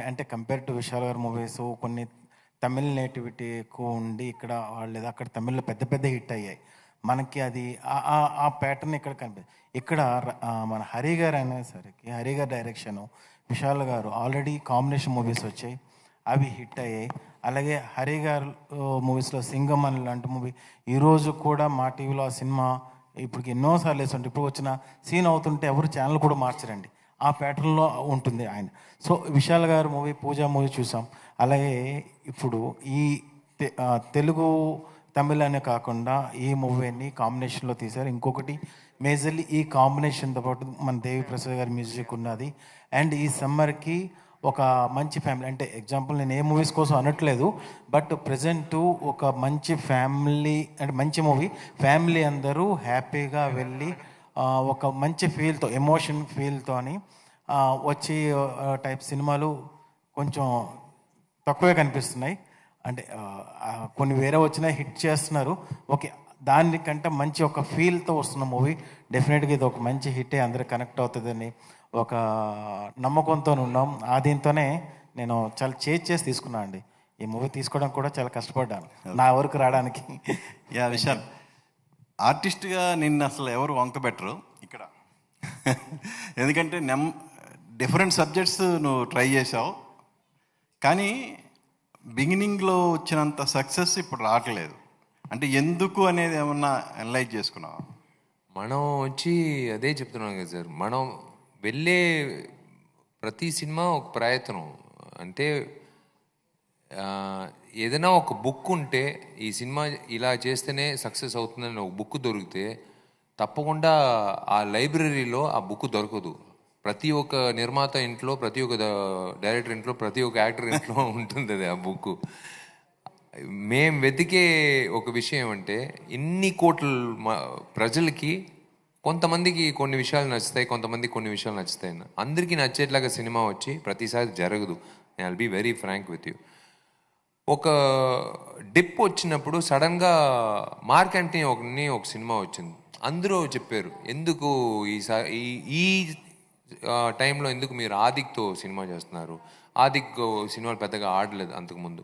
అంటే కంపేర్ టు విశాల్ గారి మూవీస్ కొన్ని తమిళ్ నేటివిటీ ఎక్కువ ఉండి ఇక్కడ లేదా అక్కడ తమిళ్లో పెద్ద పెద్ద హిట్ అయ్యాయి. మనకి అది ఆ ప్యాటర్న్ ఇక్కడ కనిపిస్తుంది. ఇక్కడ మన హరి గారు అనేసరికి హరి గారి డైరెక్షను, విశాల్ గారు ఆల్రెడీ కాంబినేషన్ మూవీస్ వచ్చాయి, అవి హిట్ అయ్యాయి. అలాగే హరి గారు మూవీస్లో సింగం అని లాంటి మూవీ ఈరోజు కూడా మా టీవీలో ఆ సినిమా ఇప్పటికి ఎన్నోసార్లు వేస్తుంటే ఇప్పుడు వచ్చిన సీన్ అవుతుంటే ఎవరు ఛానల్ కూడా మార్చరండి, ఆ ప్యాటర్న్లో ఉంటుంది ఆయన. సో విశాల్ గారు మూవీ పూజా మూవీ చూసాం. అలాగే ఇప్పుడు ఈ తెలుగు తమిళ్ అనే కాకుండా ఈ మూవీని కాంబినేషన్లో తీశారు. ఇంకొకటి మేజర్లీ ఈ కాంబినేషన్తో పాటు మన దేవి ప్రసాద్ గారి మ్యూజిక్ ఉన్నది. అండ్ ఈ సమ్మర్కి ఒక మంచి ఫ్యామిలీ, అంటే ఎగ్జాంపుల్ నేను ఏ మూవీస్ కోసం అనట్లేదు, బట్ ప్రజెంట్ ఒక మంచి ఫ్యామిలీ అంటే మంచి మూవీ, ఫ్యామిలీ అందరూ హ్యాపీగా వెళ్ళి ఒక మంచి ఫీల్తో, ఎమోషన్ ఫీల్తోని వచ్చి టైప్ సినిమాలు కొంచెం తక్కువే కనిపిస్తున్నాయి. అంటే కొన్ని వేరే వచ్చినా హిట్ చేస్తున్నారు. ఓకే, దానికంటే మంచి ఒక ఫీల్తో వస్తున్న మూవీ డెఫినెట్గా ఇది ఒక మంచి హిట్టే, అందరికి కనెక్ట్ అవుతుందని ఒక నమ్మకంతో ఉన్నాం. దీంతోనే నేను చాలా చేసి తీసుకున్నాను అండి. ఈ మూవీ తీసుకోవడానికి కూడా చాలా కష్టపడ్డాను నా వరకు రావడానికి. యా విశాల్, ఆర్టిస్ట్గా నిన్ను అసలు ఎవరు వంక పెట్టరు ఇక్కడ. ఎందుకంటే డిఫరెంట్ సబ్జెక్ట్స్ నువ్వు ట్రై చేసావు, కానీ బిగినింగ్లో వచ్చినంత సక్సెస్ ఇప్పుడు రావట్లేదు. అంటే ఎందుకు అనేది ఏమన్నా అనలైజ్ చేసుకున్నావా? మనం వచ్చి అదే చెప్తున్నాం కదా సార్, మనం వెళ్ళే ప్రతి సినిమా ఒక ప్రయత్నం. అంటే ఏదైనా ఒక బుక్ ఉంటే ఈ సినిమా ఇలా చేస్తేనే సక్సెస్ అవుతుందని ఒక బుక్ దొరికితే తప్పకుండా ఆ లైబ్రరీలో ఆ బుక్ దొరకదు. ప్రతి ఒక్క నిర్మాత ఇంట్లో, ప్రతి ఒక్క డైరెక్టర్ ఇంట్లో, ప్రతి ఒక్క యాక్టర్ ఇంట్లో ఉంటుంది అది ఆ బుక్. మేం వెతికే ఒక విషయం ఏమంటే ఇన్ని కోట్ల ప్రజలకి కొంతమందికి కొన్ని విషయాలు నచ్చుతాయి, కొంతమందికి కొన్ని విషయాలు నచ్చుతాయి. అందరికీ నచ్చేట్లాగా సినిమా వచ్చి ప్రతిసారి జరగదు. I will be very frank with you. ఒక డిప్ వచ్చినప్పుడు సడన్గా మార్క్ యాంటనీ ఒక సినిమా వచ్చింది. అందరూ చెప్పారు ఎందుకు ఈ టైంలో ఎందుకు మీరు ఆదిక్తో సినిమా చేస్తున్నారు, ఆదిక్ సినిమాలు పెద్దగా ఆడలేదు అంతకుముందు,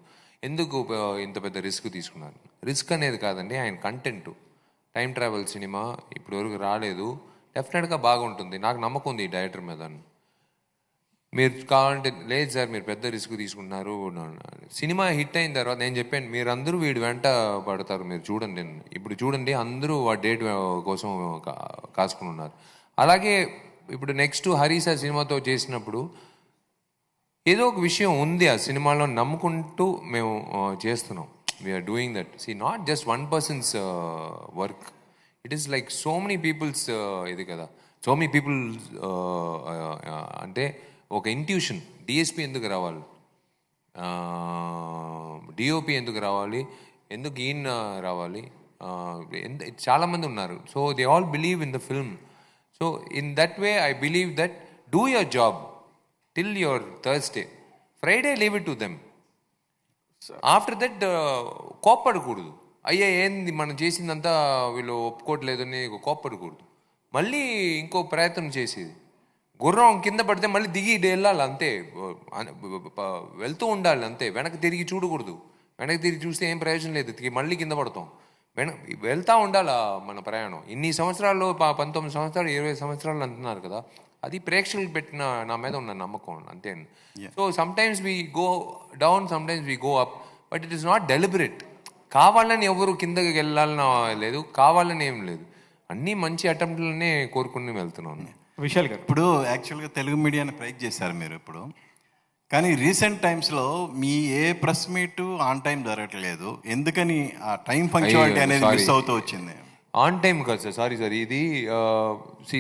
ఎందుకు ఇంత పెద్ద రిస్క్ తీసుకున్నారు? రిస్క్ అనేది కాదండి, ఆయన కంటెంట్. టైం ట్రావెల్ సినిమా ఇప్పటి వరకు రాలేదు, డెఫినెట్గా బాగుంటుంది, నాకు నమ్మకం ఉంది ఈ డైరెక్టర్ మీద. మీరు కావాలంటే లేదు సార్ మీరు పెద్ద రిస్క్ తీసుకుంటున్నారు. సినిమా హిట్ అయిన తర్వాత నేను చెప్పాను మీరందరూ వీడి వెంట పడతారు, మీరు చూడండి. ఇప్పుడు చూడండి అందరూ ఆ డేట్ కోసం కాసుకుని ఉన్నారు. అలాగే ఇప్పుడు నెక్స్ట్ హరీష్ ఆ సినిమాతో చేసినప్పుడు ఏదో ఒక విషయం ఉంది ఆ సినిమాలో నమ్ముకుంటూ మేము చేస్తున్నాం. We are doing that. See not just one persons work, it is like so many peoples. ఇది కదా, సో మెనీ పీపుల్. అంటే ఒక ఇంట్యూషన్, డిఎస్పి ఎందుకు రావాలి, డిఓపి ఎందుకు రావాలి, ఎందుకు ఈయన రావాలి, చాలామంది ఉన్నారు. So they all believe in the film. So in that way I believe that do your job till your Thursday, Friday leave it to them. After that కోప్పడకూడదు, అయ్యా ఏంది మనం చేసిందంతా వీళ్ళు ఒప్పుకోవట్లేదని కోప్పడకూడదు. మళ్ళీ ఇంకో ప్రయత్నం చేసేది. గుర్రం కింద పడితే మళ్ళీ దిగి వెళ్ళాలి అంతే, వెళ్తూ ఉండాలి అంతే, వెనక్కి తిరిగి చూడకూడదు. వెనక్కి తిరిగి చూస్తే ఏం ప్రయోజనం లేదు, మళ్ళీ కింద పడతాం. వెళ్తూ ఉండాలి మన ప్రయాణం. ఇన్ని సంవత్సరాలు 19 సంవత్సరాలు 20 సంవత్సరాలు అంటున్నారు కదా, అది ప్రేక్షకులు పెట్టిన నా మీద ఉన్న నమ్మకం అంతే. So sometimes we go down, sometimes we go up, but it is not deliberate. కావాలని ఎవరు కిందకి వెళ్ళాలని లేదు, కావాలని ఏం లేదు, అన్నీ మంచి అటెంప్ట్లనే కోరుకుని వెళ్తున్నాను. విశాల్ గారు, ఇప్పుడు యాక్చువల్గా తెలుగు మీడియాని ప్రైజ్ చేశారు మీరు ఇప్పుడు, కానీ రీసెంట్ టైమ్స్లో మీ ఏ ప్రెస్ మీట్ ఆన్ టైం జరగట్లేదు, ఎందుకని ఆ టైం పంక్చువాలిటీ అనేది మిస్ అవుతూ వచ్చింది? ఆన్ టైం కాదు సార్, సారీ ఇది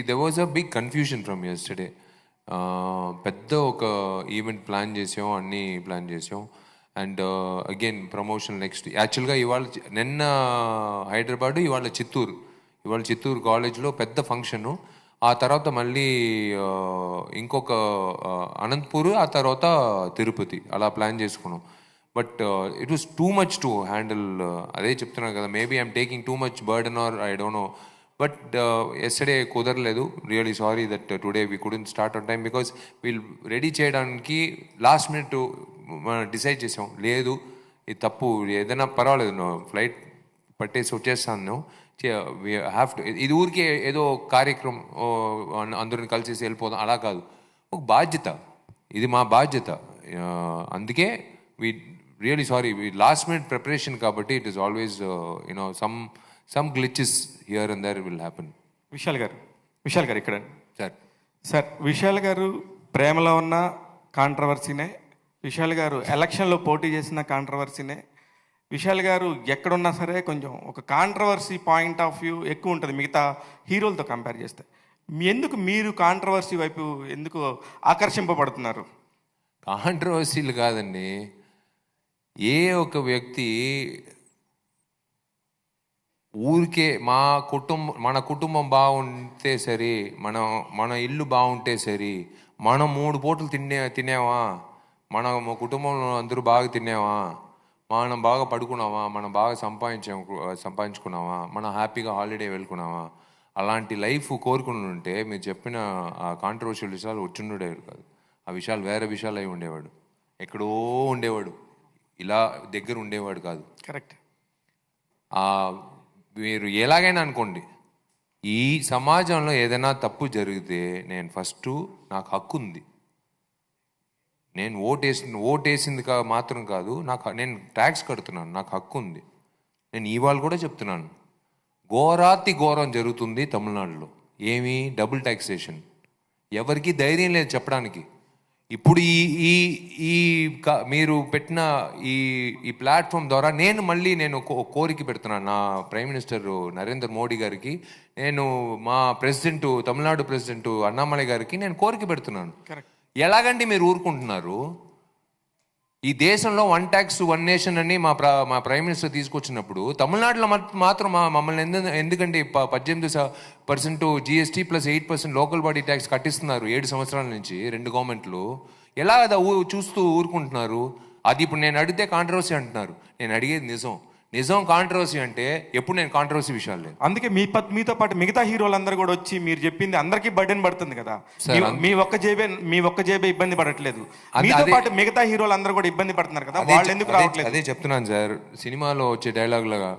there was a big confusion from yesterday. పెద్ద ఒక ఈవెంట్ ప్లాన్ చేసాం, అన్నీ ప్లాన్ చేసాం. And again promotion next. యాక్చువల్గా నిన్న హైదరాబాదు, ఇవాళ చిత్తూరు కాలేజ్లో పెద్ద ఫంక్షను. ఆ తర్వాత మళ్ళీ ఇంకొక అనంతపూర్, ఆ తర్వాత తిరుపతి, అలా ప్లాన్ చేసుకున్నాం. But it was too much to handle. అదే చెప్తున్నాను కదా, maybe I'm taking too much burden or I don't know. But yesterday కుదరలేదు. Really sorry that today we couldn't start on time, because వీళ్ళు రెడీ చేయడానికి లాస్ట్ మినిట్ డిసైడ్ చేసాం. లేదు ఇది తప్పు, ఏదైనా పర్వాలేదు, ఫ్లైట్ పట్టేసి వచ్చేస్తాను, హ్యావ్ టు. ఇది ఊరికే ఏదో కార్యక్రమం అందరిని కలిసేసి వెళ్ళిపోదాం అలా కాదు, ఒక బాధ్యత, ఇది మా బాధ్యత. అందుకే we really sorry, last minute preparation కాబట్టి it is always you know some glitches here and there will happen. Vishal గారు ఇక్కడ సార్ విశాల్ గారు ప్రేమలో ఉన్న కాంట్రవర్సీనే, విశాల్ గారు ఎలక్షన్లో పోటీ చేసిన కాంట్రవర్సీనే, విశాల్ గారు ఎక్కడున్నా సరే కొంచెం ఒక కాంట్రవర్సీ పాయింట్ ఆఫ్ వ్యూ ఎక్కువ ఉంటుంది మిగతా హీరోలతో కంపేర్ చేస్తే. ఎందుకు మీరు కాంట్రవర్సీ వైపు ఎందుకు ఆకర్షింపబడుతున్నారు? కాంట్రవర్సీలు కాదండి, ఏ ఒక వ్యక్తి ఊరికే మన కుటుంబం బాగుంటే సరి, మన ఇల్లు బాగుంటే సరి, మనం 3 పూటలు తినేవా, మన కుటుంబంలో అందరూ బాగా తినేవా, మనం బాగా పడుకున్నావా, మనం బాగా సంపాదించుకున్నావా, మనం హ్యాపీగా హాలిడే వెళ్ళుకున్నావా, అలాంటి లైఫ్ కోరుకుని ఉంటే మీరు చెప్పిన ఆ కాంట్రవర్షియల్ విషయాలు వచ్చిండేవాడు కాదు. ఆ విషయాలు వేరే విషయాలు అయి ఉండేవాడు, ఎక్కడో ఉండేవాడు. ఇలా దగ్గర ఉండేవాడు కాదు. కరెక్ట్. మీరు ఎలాగైనా అనుకోండి, ఈ సమాజంలో ఏదైనా తప్పు జరిగితే నేను ఫస్ట్ నాకు హక్కు ఉంది, నేను ఓటేసింది మాత్రం కాదు, నేను ట్యాక్స్ కడుతున్నాను, నాకు హక్కు ఉంది. నేను ఇవాళ కూడా చెప్తున్నాను, ఘోరాతి ఘోరం జరుగుతుంది తమిళనాడులో. ఏమి డబుల్ ట్యాక్సేషన్, ఎవరికి ధైర్యం లేదు చెప్పడానికి. ఇప్పుడు మీరు పెట్టిన ఈ ప్లాట్ఫామ్ ద్వారా నేను కోరిక పెడుతున్నాను నా ప్రైమ్ మినిస్టర్ నరేంద్ర మోడీ గారికి, నేను మా ప్రెసిడెంట్ తమిళనాడు ప్రెసిడెంట్ అన్నామలై గారికి నేను కోరిక పెడుతున్నాను. ఎలాగండి మీరు ఊరుకుంటున్నారు? ఈ దేశంలో 1 ట్యాక్స్ 1 నేషన్ అని మా ప్రైమ్ మినిస్టర్ తీసుకొచ్చినప్పుడు తమిళనాడులో మాత్రం మమ్మల్ని ఎందుకంటే 18% GST plus 8% local body tax కట్టిస్తున్నారు 7 సంవత్సరాల నుంచి 2 గవర్నమెంట్లు. ఎలా చూస్తూ ఊరుకుంటున్నారు? అది ఇప్పుడు నేను అడిగితే కాంట్రవర్సీ అంటున్నారు. నేను అడిగేది నిజం కాంట్రవర్సీ అంటే ఎప్పుడు నేను కాంట్రవర్సీ విషయాలు లేదు. అందుకే మీతో పాటు మిగతా హీరోలందరూ కూడా వచ్చి మీరు చెప్పింది అందరికీ బర్డెన్ పడుతుంది కదా. మీ ఒక్క జేబే ఇబ్బంది పడట్లేదు, మీతో పాటు మిగతా హీరోలందరూ కూడా ఇబ్బంది పడుతున్నారు కదా, వాళ్ళు ఎందుకు రావట్లేదు? అదే చెప్తున్నాను సార్, సినిమాలో వచ్చే డైలాగులుగా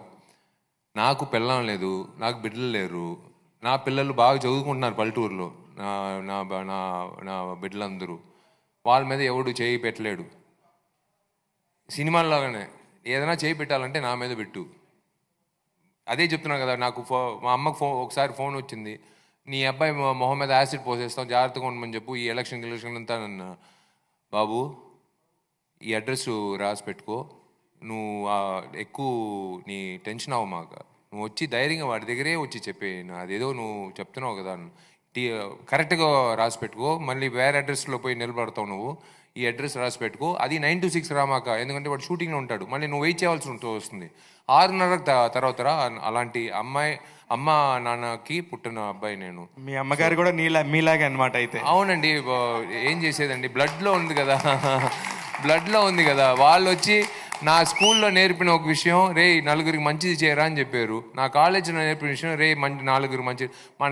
నాకు పెళ్ళం లేదు, నాకు బిడ్డలు లేరు, నా పిల్లలు బాగా చదువుకుంటున్నారు పల్లెటూరులో, నా బిడ్డలందరూ, వాళ్ళ మీద ఎవడు చేయి పెట్టలేడు. సినిమాల్లోగానే ఏదైనా చేయి పెట్టాలంటే నా మీద పెట్టు. అదే చెప్తున్నాను కదా, నాకు మా అమ్మకు ఒకసారి ఫోన్ వచ్చింది, నీ అబ్బాయి మొహం మీద యాసిడ్ పోసేస్తాం, జాగ్రత్తగా ఉండమని చెప్పు, ఈ ఎలక్షన్ అంతా నన్ను. బాబు, ఈ అడ్రస్ రాసి పెట్టుకో, నువ్వు ఎక్కువ నీ టెన్షన్ అవ్వమాక, నువ్వు వచ్చి ధైర్యంగా వాడి దగ్గరే వచ్చి చెప్పే, అదేదో నువ్వు చెప్తున్నావు కదా, కరెక్ట్గా రాసి పెట్టుకో, మళ్ళీ వేరే అడ్రస్లో పోయి నిలబడతావు నువ్వు, ఈ అడ్రస్ రాసి పెట్టుకో, అది 9 to 6 రామాక, ఎందుకంటే వాడు షూటింగ్లో ఉంటాడు, మళ్ళీ నువ్వు వెయిట్ చేయాల్సి వస్తుంది. 6:30 తర్వాత రా. అలాంటి అమ్మ నాన్నకి పుట్టిన అబ్బాయి నేను. మీ అమ్మగారు కూడా మీలాగే అనమాట అయితే? అవునండి, ఏం చేసేదండి, బ్లడ్లో ఉంది కదా. వాళ్ళు వచ్చి నా స్కూల్లో నేర్పిన ఒక విషయం, రే నలుగురికి మంచిది చేయరా అని చెప్పారు. నా కాలేజీలో నేర్పిన విషయం, రే నలుగురికి మంచిది. మా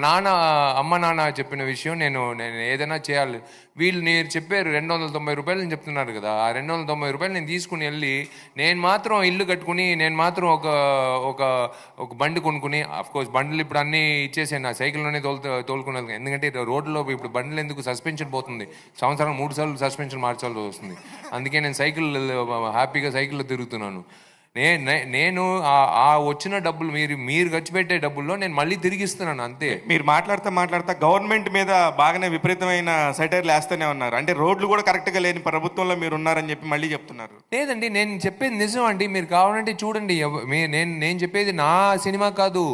అమ్మ నాన్న చెప్పిన విషయం, నేను ఏదైనా చేయాలి. వీళ్ళు నేను చెప్పారు 290 రూపాయలు చెప్తున్నారు కదా, ఆ 290 రూపాయలు నేను తీసుకుని వెళ్ళి నేను మాత్రం ఇల్లు కట్టుకుని, నేను మాత్రం ఒక బండి కొనుక్కుని, అఫ్కోర్స్ బండ్లు ఇప్పుడు అన్నీ ఇచ్చేసాను, నా సైకిల్లోనే తోలుకున్నాను. ఎందుకంటే రోడ్లో ఇప్పుడు బండ్లు ఎందుకు సస్పెన్షన్ పోతుంది, సంవత్సరం 3 సార్లు సస్పెన్షన్ మార్చాల్సి వస్తుంది. అందుకే నేను హ్యాపీగా సైకిల్లో తిరుగుతున్నాను. నేను వచ్చిన డబ్బులు మీరు ఖర్చు పెట్టే డబ్బుల్లో నేను మళ్ళీ తిరిగిస్తున్నాను అంతే. మీరు మాట్లాడుతా గవర్నమెంట్ మీద బాగానే విపరీతమైన సెటైర్లు వేస్తూనే ఉన్నారు. అంటే రోడ్లు కూడా కరెక్ట్గా లేని ప్రభుత్వంలో మీరు ఉన్నారని చెప్పి మళ్ళీ చెప్తున్నారు. లేదండి, నేను చెప్పేది నిజం అండి, మీరు కావాలంటే చూడండి. నేను చెప్పేది నా సినిమా కాదు,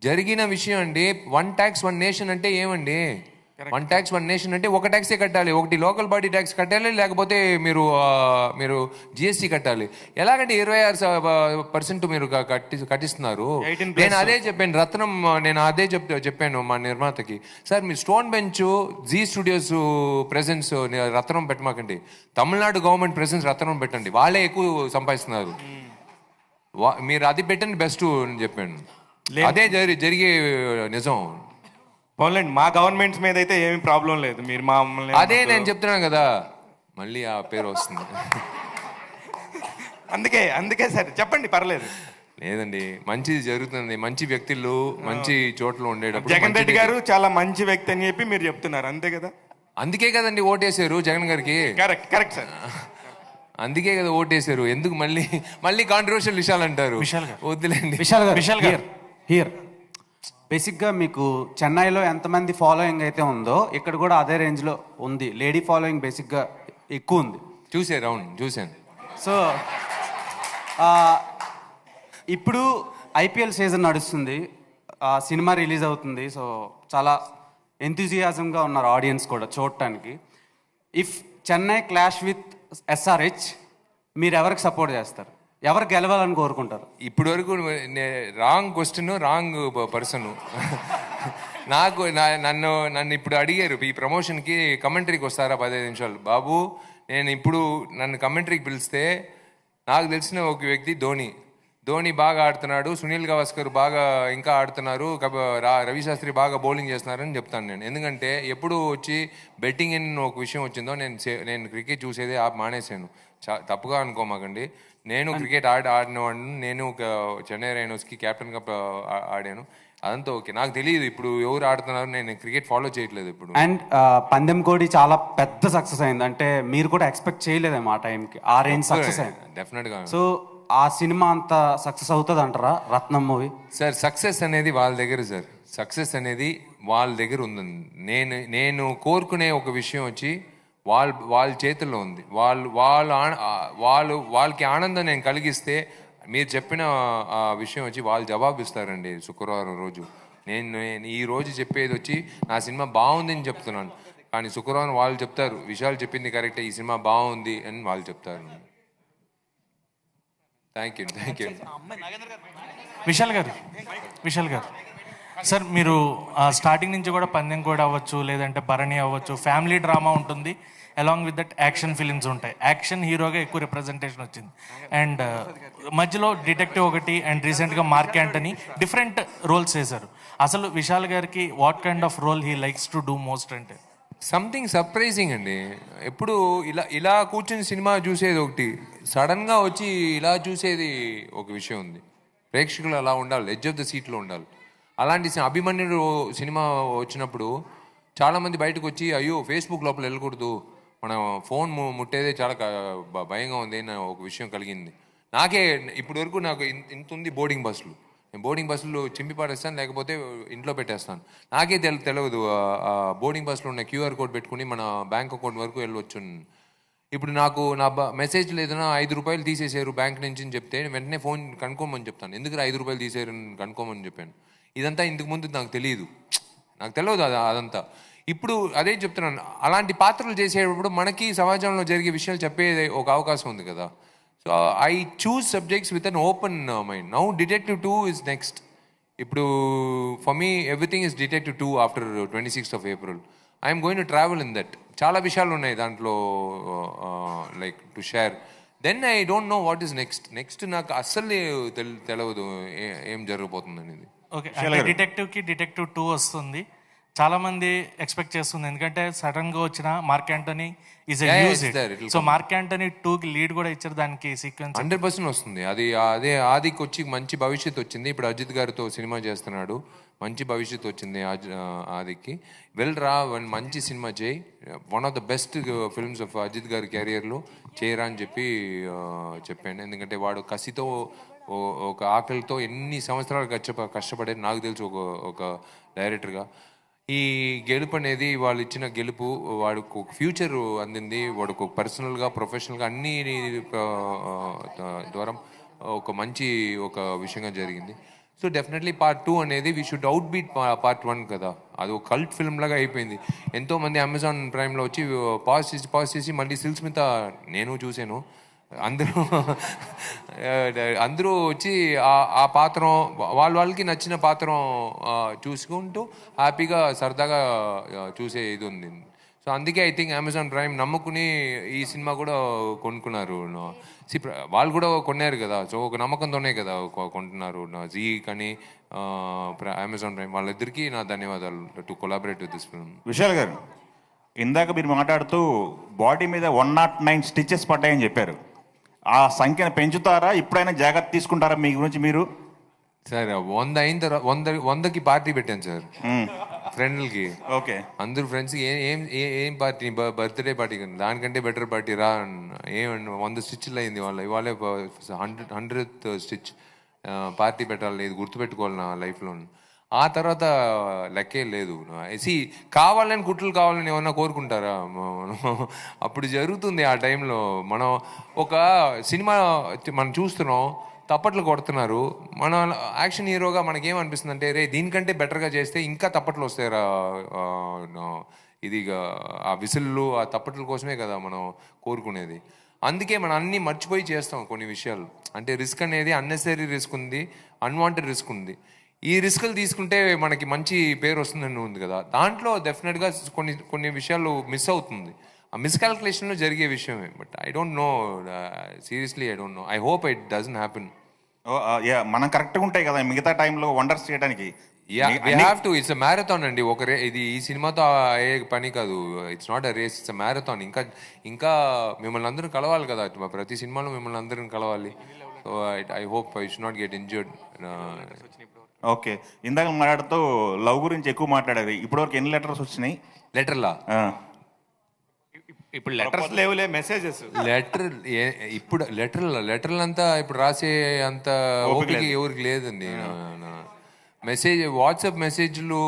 జరిగిన విషయం అండి. 1 ట్యాక్స్ 1 నేషన్ అంటే ఏమండి? 1 ట్యాక్స్ 1 నేషన్ అంటే ఒక ట్యాక్సే కట్టాలి, ఒకటి లోకల్ బాడీ ట్యాక్స్ కట్టాలి, లేకపోతే మీరు GST కట్టాలి. ఎలాగంటే 26% మీరు కట్టిస్తున్నారు. నేను అదే చెప్పాను రత్నం, నేను అదే చెప్పాను మా నిర్మాతకి, సార్ మీరు Stone Bench Zee studios presence Ratnam పెట్టమాకండి, తమిళనాడు గవర్నమెంట్ ప్రెసెన్స్ రత్నం పెట్టండి, వాళ్ళే ఎక్కువ సంపాదిస్తున్నారు, మీరు అది పెట్టండి బెస్ట్ అని చెప్పాను. అదే జరిగే నిజం. పోన్లేండి, మా గవర్నమెంట్స్ మీద అయితే ఏమి ప్రాబ్లం లేదు, మీరు మమ్మల్ని. అదే నేను చెప్తున్నాను కదా, మళ్ళీ ఆ పేరు వస్తుంది. అందుకే సరే చెప్పండి, పర్లేదు. లేదండి, మంచిది జరుగుతుంది, మంచి వ్యక్తులు మంచి చోట్ల ఉండేటప్పుడు. జగన్ రెడ్డి గారు చాలా మంచి వ్యక్తి అని చెప్పి మీరు చెప్తున్నారు, అంతే కదా? అందుకే కదండి ఓటేశారు జగన్ గారికి. కరెక్ట్ సార్, అందుకే కదా ఓటేశారు. ఎందుకు మళ్ళీ కాంట్రవర్షియల్ విషయాలు అంటారు? వద్దులేండి. విశాల్ గారు హియర్ బేసిక్గా మీకు చెన్నైలో ఎంతమంది ఫాలోయింగ్ అయితే ఉందో ఇక్కడ కూడా అదే రేంజ్లో ఉంది. లేడీ ఫాలోయింగ్ బేసిక్గా ఎక్కువ ఉంది. చూశాను. సో ఇప్పుడు IPL సీజన్ నడుస్తుంది, సినిమా రిలీజ్ అవుతుంది. సో చాలా ఎంతూజియాజంగా ఉన్నారు ఆడియన్స్ కూడా చూడటానికి. If Chennai clash with SRH మీరు ఎవరికి సపోర్ట్ చేస్తారు? ఎవరు గెలవాలని కోరుకుంటారు? ఇప్పటి వరకు రాంగ్ క్వశ్చన్, రాంగ్ పర్సన్. నన్ను ఇప్పుడు అడిగారు ఈ ప్రమోషన్కి కమెంటరీకి వస్తారా 15 నిమిషాలు. బాబు, నేను ఇప్పుడు నన్ను కమెంటరీకి పిలిస్తే నాకు తెలిసిన ఒక వ్యక్తి ధోని బాగా ఆడుతున్నాడు, సునీల్ గవాస్కర్ బాగా ఇంకా ఆడుతున్నారు, రవి శాస్త్రి బాగా బౌలింగ్ చేస్తున్నారని చెప్తాను నేను. ఎందుకంటే ఎప్పుడు వచ్చి బెట్టింగ్ అని ఒక విషయం వచ్చిందో నేను క్రికెట్ చూసేదే మానేశాను. తప్పుగా అనుకోమాకండి. నేను క్రికెట్ ఆడినవాడిని. నేను చెన్నై రైనోస్కి కెప్టెన్గా ఆడాను. అదంతా ఓకే. నాకు తెలియదు ఇప్పుడు ఎవరు ఆడుతున్నారు, నేను క్రికెట్ ఫాలో చేయట్లేదు ఇప్పుడు. అండ్ పందెం కోడి చాలా పెద్ద సక్సెస్ అయింది. అంటే మీరు కూడా ఎక్స్పెక్ట్ చేయలేదేమో ఆ టైంకి, ఆ రేంజ్ సక్సెస్ అయింది డెఫినెట్గా. సో ఆ సినిమా అంత సక్సెస్ అవుతుంది అంటారా రత్నం మూవీ? సార్ సక్సెస్ అనేది వాళ్ళ దగ్గర, సార్ సక్సెస్ అనేది వాళ్ళ దగ్గర ఉందండి. నేను కోరుకునే ఒక విషయం వచ్చి వాళ్ళ చేతుల్లో ఉంది. వాళ్ళకి ఆనందం నేను కలిగిస్తే, మీరు చెప్పిన ఆ విషయం వచ్చి వాళ్ళు జవాబిస్తారండి శుక్రవారం రోజు. నేను ఈ రోజు చెప్పేది వచ్చి నా సినిమా బాగుందని చెప్తున్నాను, కానీ శుక్రవారం వాళ్ళు చెప్తారు విషయాలు చెప్పింది కరెక్టే, ఈ సినిమా బాగుంది అని వాళ్ళు చెప్తారు. Thank you. విశాల్ గారు సార్, మీరు స్టార్టింగ్ నుంచి కూడా పందెం కూడా అవ్వచ్చు, లేదంటే భరణి అవ్వచ్చు, ఫ్యామిలీ డ్రామా ఉంటుంది, along with that action films ఉంటాయి. యాక్షన్ హీరోగా ఎక్కువ రిప్రజెంటేషన్ వచ్చింది. అండ్ మధ్యలో డిటెక్టివ్ ఒకటి, అండ్ రీసెంట్గా మార్క్ యాంటనీ, డిఫరెంట్ రోల్స్ చేశారు. అసలు విశాల్ గారికి what kind of role he likes to do most అంటే? సంథింగ్ సర్ప్రైజింగ్ అండి. ఎప్పుడు ఇలా కూర్చుని సినిమా చూసేది ఒకటి, సడన్గా వచ్చి ఇలా చూసేది ఒక విషయం ఉంది. ప్రేక్షకులు అలా ఉండాలి, ఎడ్జ్ ఆఫ్ ద సీట్లో ఉండాలి. అలాంటి అభిమన్యుడు సినిమా వచ్చినప్పుడు చాలామంది బయటకు వచ్చి అయ్యో ఫేస్బుక్ లోపల వెళ్ళకూడదు, మనం ఫోన్ ముట్టేదే చాలా భయంగా ఉంది అని ఒక విషయం కలిగింది. నాకే ఇప్పటి వరకు నాకు ఇంత ఉంది బోర్డింగ్ బస్సులు, నేను బోర్డింగ్ బస్సులు చింపి పారేస్తాను, లేకపోతే ఇంట్లో పెట్టేస్తాను. నాకే తెలియదు బోర్డింగ్ బస్సులో ఉన్న క్యూఆర్ కోడ్ పెట్టుకుని మన బ్యాంక్ అకౌంట్ వరకు వెళ్ళవచ్చు. ఇప్పుడు నాకు నా మెసేజ్లు ఏదైనా 5 రూపాయలు తీసేసారు బ్యాంక్ నుంచి అని చెప్తే వెంటనే ఫోన్ కనుక్కోమని చెప్తాను. ఎందుకు 5 రూపాయలు తీసేరు కనుక్కోమని చెప్పాను. ఇదంతా ఇంతకు ముందు నాకు తెలియదు అదంతా. ఇప్పుడు అదే చెప్తున్నాను, అలాంటి పాత్రలు చేసేటప్పుడు మనకి సమాజంలో జరిగే విషయాలు చెప్పే ఒక అవకాశం ఉంది కదా. So I choose subjects with an open mind. Now detective 2 is next. ఇప్పుడు for me everything is detective 2 after 26th of April. I'm going to travel in that. చాలా విషయాలు ఉన్నాయి దాంట్లో like to share. Then I don't know what is next నాకు అస్సలు తెలియదు ఏం జరగబోతుంది అనేది. ఓకే, డిటెక్టివ్ 2 వస్తుంది, చాలా మంది ఎక్స్పెక్ట్ చేస్తుంది. ఎందుకంటే సడన్ గా వచ్చిన mark Antony is a use it. So mark Antony 2కి లీడ్ కూడా ఇచ్చారు, దానికి సీక్వెన్స్ 100% వస్తుంది. అదే ఆదికి వచ్చి మంచి భవిష్యత్తు వచ్చింది. ఇప్పుడు అజిత్ గారితో సినిమా చేస్తున్నాడు, మంచి భవిష్యత్తు వచ్చింది ఆదికి. వెళ్ళరా మంచి సినిమా చేయి, one of the best films of Ajith గారి కెరియర్లో చేయరా అని చెప్పాను. ఎందుకంటే వాడు కసితో ఒక ఆకలితో ఎన్ని సంవత్సరాలు కష్టపడేది నాకు తెలుసు ఒక డైరెక్టర్గా. ఈ గెలుపు అనేది వాళ్ళు ఇచ్చిన గెలుపు, వాడికి ఒక ఫ్యూచర్ అందింది, వాడికి ఒక పర్సనల్గా ప్రొఫెషనల్గా అన్ని ద్వారా ఒక మంచి ఒక విషయంగా జరిగింది. సో డెఫినెట్లీ పార్ట్ 2 అనేది we should out beat part 1 కదా. అది ఒక కల్ట్ ఫిల్మ్ లాగా అయిపోయింది. ఎంతోమంది అమెజాన్ ప్రైమ్లో వచ్చి పాజ్ చేసి మళ్ళీ సిల్స్ మీద నేను చూశాను. అందరూ వచ్చి ఆ పాత్రం వాళ్ళకి నచ్చిన పాత్రం చూసుకుంటూ హ్యాపీగా సరదాగా చూసే ఇది ఉంది. సో అందుకే ఐ థింక్ అమెజాన్ ప్రైమ్ నమ్ముకుని ఈ సినిమా కూడా కొనుక్కున్నారు. వాళ్ళు కూడా కొన్నారు కదా, సో ఒక నమ్మకంతోనే కదా కొంటున్నారు. జీ కానీ అమెజాన్ ప్రైమ్ వాళ్ళిద్దరికీ నా ధన్యవాదాలు to collaborate with this film. Vishal గారు, ఇందాక మీరు మాట్లాడుతూ బాడీ మీద 109 స్టిచెస్ పడ్డాయని చెప్పారు. ఆ సంఖ్యను పెంచుతారా, ఇప్పుడైనా జాగ్రత్త తీసుకుంటారా మీ గురించి మీరు? సార్ 100 అయిన తర్వాత 100కి పార్టీ పెట్టాను సార్ ఫ్రెండ్లకి. ఓకే, అందరూ ఫ్రెండ్స్కి ఏం పార్టీ, బర్త్డే పార్టీ కానీ దానికంటే బెటర్ పార్టీ రా. ఏమండి 100 స్టిచ్లు అయింది ఇవాళే 100th స్టిచ్ పార్టీ పెట్టాలి, ఇది గుర్తుపెట్టుకోవాలి నా లైఫ్లో. ఆ తర్వాత లెక్కే లేదు. కావాలని కుట్లు కావాలని ఏమన్నా కోరుకుంటారా? అప్పుడు జరుగుతుంది ఆ టైంలో. మనం ఒక సినిమా మనం చూస్తున్నాం, తప్పట్లు కొడుతున్నారు, మన యాక్షన్ హీరోగా మనకేమనిపిస్తుంది అంటే రే దీనికంటే బెటర్గా చేస్తే ఇంకా తప్పట్లు వస్తాయిరా. ఇది ఆ విసిల్లు ఆ తప్పట్ల కోసమే కదా మనం కోరుకునేది. అందుకే మనం అన్నీ మర్చిపోయి చేస్తాం కొన్ని విషయాలు. అంటే రిస్క్ అనేది అన్నెసరీ రిస్క్ ఉంది, అన్వాంటెడ్ రిస్క్ ఉంది. ఈ రిస్కులు తీసుకుంటే మనకి మంచి పేరు వస్తుందని ఉంది కదా, దాంట్లో డెఫినెట్గా కొన్ని విషయాలు మిస్ అవుతుంది. ఆ మిస్కాల్కులేషన్లో జరిగే విషయమే. But I don't no, seriously I don't no. I hope it doesn't happen. మనం కరెక్ట్గా ఉంటాయి కదా మిగతా టైంలో వండర్స్ చేయడానికి. ఇట్స్ అ మ్యారథాన్ అండి. ఇది ఈ సినిమాతో అయ్యే పని కాదు. It's not a race, it's a marathon. ఇంకా మిమ్మల్ని అందరూ కలవాలి కదా, ప్రతి సినిమాలో మిమ్మల్ని అందరిని కలవాలి. So I hope I should not get injured. Okay, ఇందాక మాట్లాడుతూ లవ్ గురించి ఎక్కువ మాట్లాడారు. ఇప్పటివరకు ఎన్ని లెటర్స్ వచ్చినాయి? లెటర్లా? ఇప్పుడు లెటర్స్ లేవులే, మెసేజెస్. ఇప్పుడు లెటర్లు అంతా ఇప్పుడు రాసే అంత ఓపిక ఎవరికి లేదండి. మెసేజ్, వాట్సాప్ మెసేజ్లు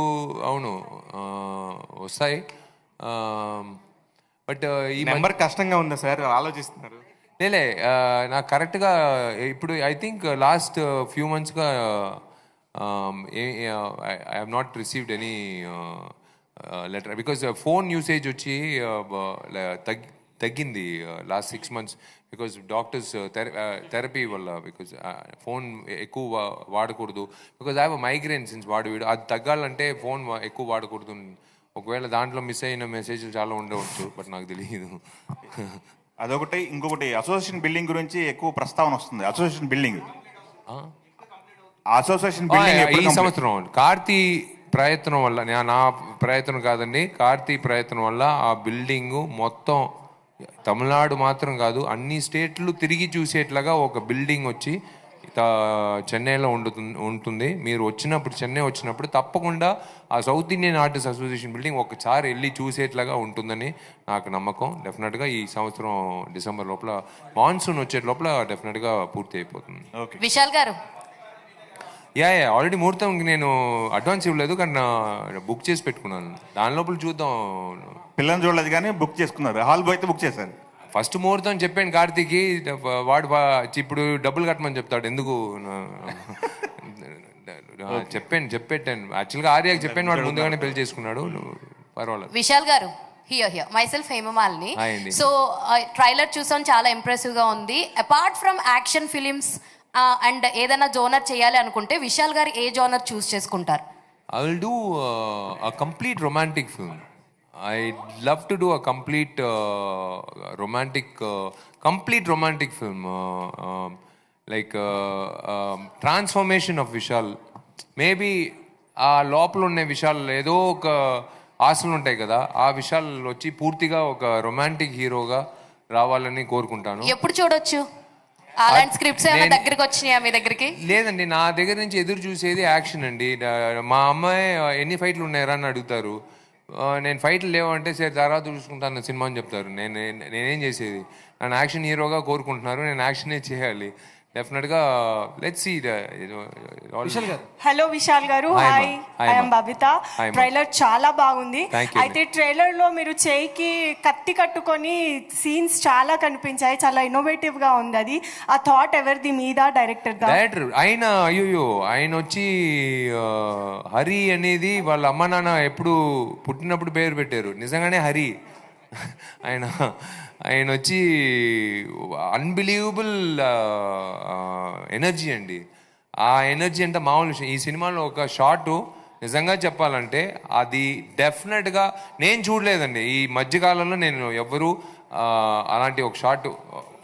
అవును వస్తాయి. బట్ ఈ నెంబర్ కష్టంగా ఉందా సార్? ఆలోచిస్తున్నారు? లేలే, నాకు కరెక్ట్గా ఇప్పుడు ఐ థింక్ లాస్ట్ ఫ్యూ మంత్స్గా I have not received any letter because phone usage వచ్చి తగ్గింది last 6 months because doctors therapy వల్ల. బికాజ్ ఫోన్ ఎక్కువ వాడకూడదు. Because I have migraine since వీడు అది తగ్గాలంటే ఫోన్ ఎక్కువ వాడకూడదు. ఒకవేళ దాంట్లో మిస్ అయిన మెసేజ్లు చాలా ఉండవచ్చు, బట్ నాకు తెలియదు. అదొకటి. ఇంకొకటి అసోసియేషన్ బిల్డింగ్ గురించి ఎక్కువ ప్రస్తావన వస్తుంది. అసోసియేషన్ బిల్డింగ్ ఈ సంవత్సరం కార్తీ ప్రయత్నం వల్ల, నా ప్రయత్నం కాదండి, కార్తీ ప్రయత్నం వల్ల ఆ బిల్డింగు మొత్తం తమిళనాడు మాత్రం కాదు అన్ని స్టేట్లు తిరిగి చూసేట్లాగా ఒక బిల్డింగ్ వచ్చి చెన్నైలో ఉంటుంది. మీరు వచ్చినప్పుడు, చెన్నై వచ్చినప్పుడు తప్పకుండా ఆ south Indian artist association building ఒకసారి వెళ్ళి చూసేట్లాగా ఉంటుందని నాకు నమ్మకం. డెఫినెట్గా ఈ సంవత్సరం డిసెంబర్ లోపల, మాన్సూన్ వచ్చే లోపల డెఫినెట్గా పూర్తి అయిపోతుంది. విశాల్ గారు, ఆల్రెడీ ముహూర్తం నేను అడ్వాన్స్ ఇవ్వలేదు, కానీ బుక్ చేసి పెట్టుకున్నాను. దాని లోపల చూద్దాం. పిల్లల్ని చూడలేదు కానీ బుక్ చేసుకున్నారు. హాల్ బాయ్ అయితే బుక్ చేశారు. ఫస్ట్ ముహూర్తం చెప్పాను కార్తీకి, వాడు ఇప్పుడు డబ్బులు కట్టమని చెప్తాడు. ఎందుకు చెప్పాను యాక్చువల్గా ఆర్యాకి చెప్పాను, వాడు ముందుగానే పెళ్లి చేసుకున్నాడు. పర్వాలేదు. Vishal garu, here myself Hemamalini. So trailer చూసాం, చాలా ఇంప్రెసివ్ గా ఉంది. Apart from action films and ఏదైనా జోనర్ చేయాలి అనుకుంటే విశాల్ గారు ఏ జోనర్ చూస్ చేసుకుంటారు? I will do a complete romantic film. I'd love to do a complete romantic film, like transformation of Vishal. Maybe ఆ లోపల ఉన్న విషయాలు ఏదో ఒక ఆశలు ఉంటాయి కదా, ఆ విషయాలు వచ్చి పూర్తిగా ఒక రొమాంటిక్ హీరోగా రావాలని కోరుకుంటాను. ఎప్పుడు చూడొచ్చు? అలాంటి స్క్రిప్ట్స్ ఏమైనా దగ్గరికి వచ్చినాయా మీ దగ్గరికి? లేదండి, నా దగ్గర నుంచి ఎదురు చూసేది యాక్షన్ అండి. మా అమ్మాయి ఎన్ని ఫైట్లు ఉన్నాయరా అని అడుగుతారు. నేను ఫైట్లు లేవంటే సరే తర్వాత చూసుకుంటాను సినిమా అని చెప్తారు. నేనేం చేసేది? నన్ను యాక్షన్ హీరోగా కోరుకుంటున్నారు, నేను యాక్షనే చేయాలి. డెఫినెట్గా లెట్స్ సీ. హలో విశాల్ గారు, హాయ్, ఐఎమ్ బబిత. ట్రైలర్ చాలా బాగుంది. అయితే ట్రైలర్ లో మీరు చేయికి కత్తి కట్టుకొని సీన్స్ చాలా కనిపించాయి, చాలా ఇన్నోవేటివ్ గా ఉంది. అది ఆ థాట్ ఎవరిది, మీద డైరెక్టర్ దా? డైరెక్టర్ ఆయన వచ్చి హరి అనేది వాళ్ళ అమ్మ నాన్న ఎప్పుడు పుట్టినప్పుడు పేరు పెట్టారు. నిజంగానే హరి. ఆయన వచ్చి అన్బిలీవబుల్ ఎనర్జీ అండి. ఆ ఎనర్జీ అంటే మామూలు విషయం. ఈ సినిమాలో ఒక షార్టు నిజంగా చెప్పాలంటే అది డెఫినెట్గా నేను చూడలేదండి ఈ మధ్యకాలంలో. నేను ఎవ్వరూ అలాంటి ఒక షార్ట్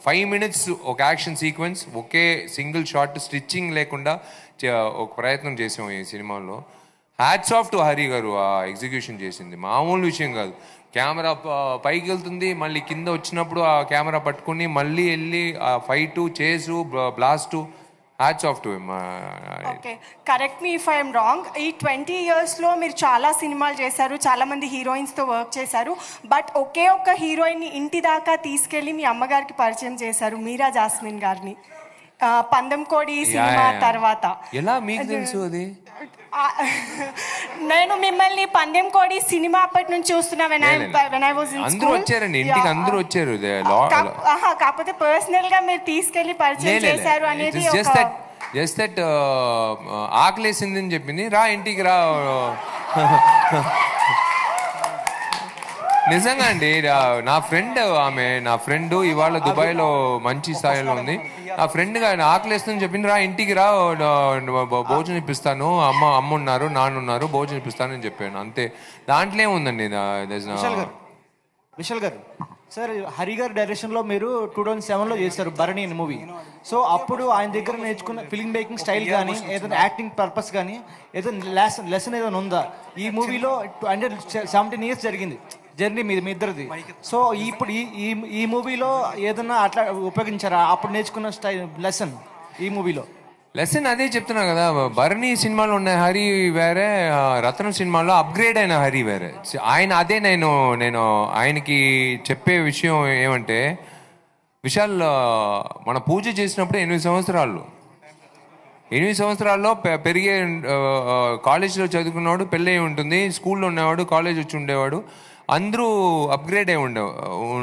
5 minutes ఒక యాక్షన్ సీక్వెన్స్, ఒకే సింగిల్ షార్ట్, స్టిచ్చింగ్ లేకుండా ఒక ప్రయత్నం చేసాం ఈ సినిమాలో. హ్యాట్స్ ఆఫ్ టు హరి గారు. ఆ ఎగ్జిక్యూషన్ చేసింది మామూలు విషయం కాదు. కెమెరా పైకి వెళ్తుంది, మళ్ళీ కింద వచ్చినప్పుడు ఆ కెమెరా పట్టుకుని మళ్ళీ వెళ్ళి ఆ ఫైటు, చేసు, blast, hats off to him. Okay, correct me if I'm wrong. ఈ 20 yearsలో మీరు చాలా సినిమాలు చేశారు, చాలా మంది హీరోయిన్స్తో వర్క్ చేశారు. బట్ ఒకే ఒక్క హీరోయిన్ని ఇంటి దాకా తీసుకెళ్ళి మీ అమ్మగారికి పరిచయం చేశారు, మీరా జాస్మిన్ గారిని, పందెంకోడి సినిమా తర్వాత. ఎలా మీకు తెలుసు అది? నేను మిమ్మల్ని పందెంకోడి సినిమా అప్పటి నుంచి చూస్తున్నా. అందరూ వచ్చారండి ఇంటికి, అందరూ వచ్చారు. కాకపోతే పర్సనల్ గా మీరు తీసుకెళ్లి పరిచయం చేశారు అనేది జస్ట్ దట్ ఆకలేసిందని చెప్పింది, రా ఇంటికి రా. నిజంగా అండి, నా ఫ్రెండ్ ఇవాళ దుబాయ్లో మంచి స్థాయిలో ఉంది. నా ఫ్రెండ్గా ఆకలేస్తుందని చెప్పింది, రా ఇంటికి రా, భోజనం ఇప్పిస్తాను, అమ్మ ఉన్నారు, నాన్న ఉన్నారు, భోజనం ఇప్పిస్తాను అని చెప్పాను. అంతే, దాంట్లో ఏముందండి. విశాల్ గారు సార్ హరి గారి డైరెక్షన్లో మీరు 2007లో చేశారు భరణి అనే మూవీ. సో అప్పుడు ఆయన దగ్గర నేర్చుకున్న ఫిల్మ్ మేకింగ్ స్టైల్ కానీ ఏదైనా యాక్టింగ్ పర్పస్ కానీ ఏదైనా లెసన్ ఏదైనా ఉందా? ఈ మూవీలో 17 years జరిగింది జర్నీ మీ ఇద్దరిది. సో ఇప్పుడు ఈ మూవీలో ఏదైనా అట్లా ఉపయోగించారా అప్పుడు నేర్చుకున్న స్టైల్ లెసన్ ఈ మూవీలో? లెసన్ అదే చెప్తున్నా కదా, భరణి సినిమాలో ఉన్న హరి వేరే, రత్నం సినిమాలో అప్గ్రేడ్ అయిన హరి వేరే. ఆయన అదే నేను ఆయనకి చెప్పే విషయం ఏమంటే, విశాల్ మన పూజ చేసినప్పుడు 8 సంవత్సరాల్లో పెరిగే కాలేజీలో చదువుకున్నవాడు పెళ్ళి ఉంటుంది, స్కూల్లో ఉన్నవాడు కాలేజ్ వచ్చి ఉండేవాడు, అందరూ అప్గ్రేడ్ అయి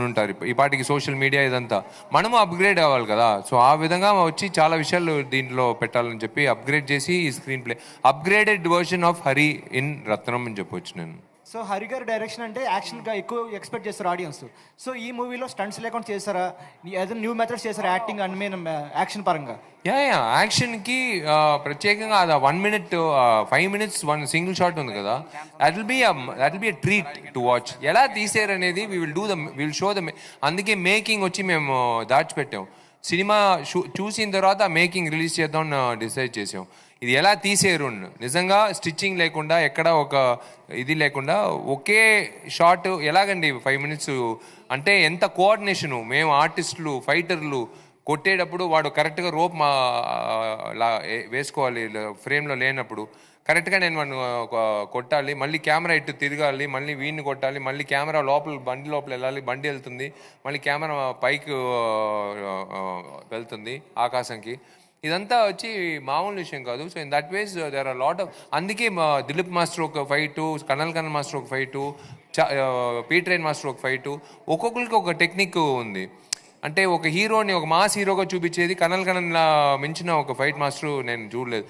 ఉంటారు. ఈ పాటికి సోషల్ మీడియా ఇదంతా మనము అప్గ్రేడ్ అవ్వాలి కదా. సో ఆ విధంగా వచ్చి చాలా విషయాలు దీంట్లో పెట్టాలని చెప్పి అప్గ్రేడ్ చేసి ఈ screenplay upgraded version of Hari in Ratnam అని చెప్పొచ్చు నేను. సో హరి గారి డైరెక్షన్ అంటే యాక్షన్గా ఎక్కువ ఎక్స్పెక్ట్ చేస్తారు ఆడియన్స్. సో ఈ మూవీలో స్టంట్స్ లేకుండా చేస్తారా, ఏదైనా న్యూ మెథడ్స్ చేస్తారా యాక్టింగ్ అండ్ మెయిన్ యాక్షన్ పరంగా? యాక్షన్కి ప్రత్యేకంగా అది 1 minute 5 minutes 1 single షాట్ ఉంది కదా, that will be a treat to watch. ఎలా తీసారు అనేది విల్ షో ద. అందుకే మేకింగ్ వచ్చి మేము దాచిపెట్టాం. సినిమా చూసిన తర్వాత మేకింగ్ రిలీజ్ చేద్దాం డిసైడ్ చేసాం. ఇది ఎలా తీసేరు నిజంగా స్టిచ్చింగ్ లేకుండా ఎక్కడ ఒక ఇది లేకుండా ఒకే షాట్ ఎలాగండి 5 minutes అంటే ఎంత కోఆర్డినేషను. మేము ఆర్టిస్టులు ఫైటర్లు కొట్టేటప్పుడు వాడు కరెక్ట్గా రోప్ వేసుకోవాలి ఫ్రేమ్లో లేనప్పుడు, కరెక్ట్గా నేను వాడిని కొట్టాలి, మళ్ళీ కెమెరా ఇటు తిరగాలి, మళ్ళీ వీడిని కొట్టాలి, మళ్ళీ కెమెరా బండి లోపల వెళ్ళాలి, బండి వెళ్తుంది, మళ్ళీ కెమెరా పైకి వెళ్తుంది ఆకాశంకి. ఇదంతా వచ్చి మామూలు విషయం కాదు. So in that ways there are lot of. అందుకే దిలీప్ మాస్టర్ ఒక ఫైటు, కనల్ మాస్టర్ ఒక ఫైటు, పీట్రైన్ మాస్టర్ ఒక ఫైటు, ఒక్కొక్కరికి ఒక టెక్నిక్ ఉంది. అంటే ఒక హీరోని ఒక మాస్ హీరోగా చూపించేది కనల్లా మించిన ఒక ఫైట్ మాస్టర్ నేను చూడలేదు.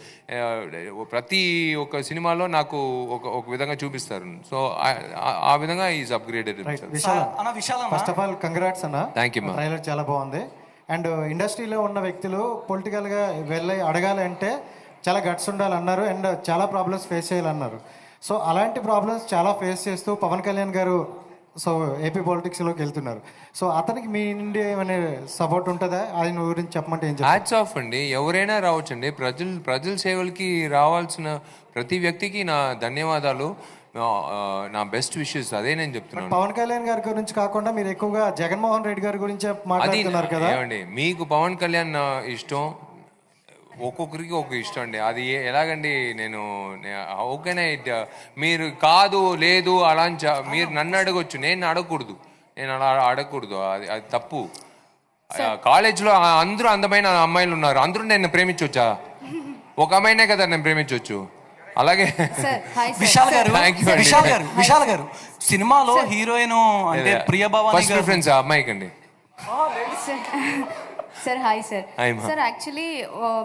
ప్రతి ఒక్క సినిమాలో నాకు ఒక విధంగా చూపిస్తారు. సో ఆ విధంగా is upgraded. First of all congrats అన్న, థ్యాంక్ యూ. ట్రైలర్ చాలా బాగుంది. అండ్ ఇండస్ట్రీలో ఉన్న వ్యక్తులు పొలిటికల్గా వెళ్ళి అడగాలంటే చాలా గట్స్ ఉండాలన్నారు అండ్ చాలా ప్రాబ్లమ్స్ ఫేస్ చేయాలన్నారు. సో అలాంటి ప్రాబ్లమ్స్ చాలా ఫేస్ చేస్తూ పవన్ కళ్యాణ్ గారు సో ఏపీ పాలిటిక్స్లోకి వెళ్తున్నారు. సో అతనికి మీ నుండి ఏమైనా సపోర్ట్ ఉంటుందా? ఆయన గురించి చెప్పమంటే ఏం చెప్తారు? హ్యాట్స్ ఆఫ్ అండి. ఎవరైనా రావచ్చండి. ప్రజల సేవలకి రావాల్సిన ప్రతి వ్యక్తికి నా ధన్యవాదాలు, నా బెస్ట్ విషెస్. అదే నేను చెప్తున్నాను. పవన్ కళ్యాణ్ గారి గురించి కాకుండా మీరు ఎక్కువగా జగన్మోహన్ రెడ్డి గారి గురించి మాట్లాడుతున్నారు కదా. ఏమండి, మీకు పవన్ కళ్యాణ్ ఇష్టం, ఒక్కొక్కరికి ఒక ఇష్టం అండి. అది ఎలాగండి, నేను ఓకేనే మీరు కాదు లేదు అలా మీరు నన్ను అడగొచ్చు, నేను అడగకూడదు, నేను అలా అడగకూడదు, అది తప్పు. కాలేజ్లో అందరూ అందమైన అమ్మాయిలు ఉన్నారు, అందరూ నేను ప్రేమించవచ్చా? ఒక అమ్మాయినే కదా నేను ప్రేమించవచ్చు. అలాగే విశాల్ గారు సినిమాలో హీరోయిన్ అంటే ప్రియభవాని ప్రిఫరెన్స్ అమ్మాయికి అండి. Sir hi sir. Sir actually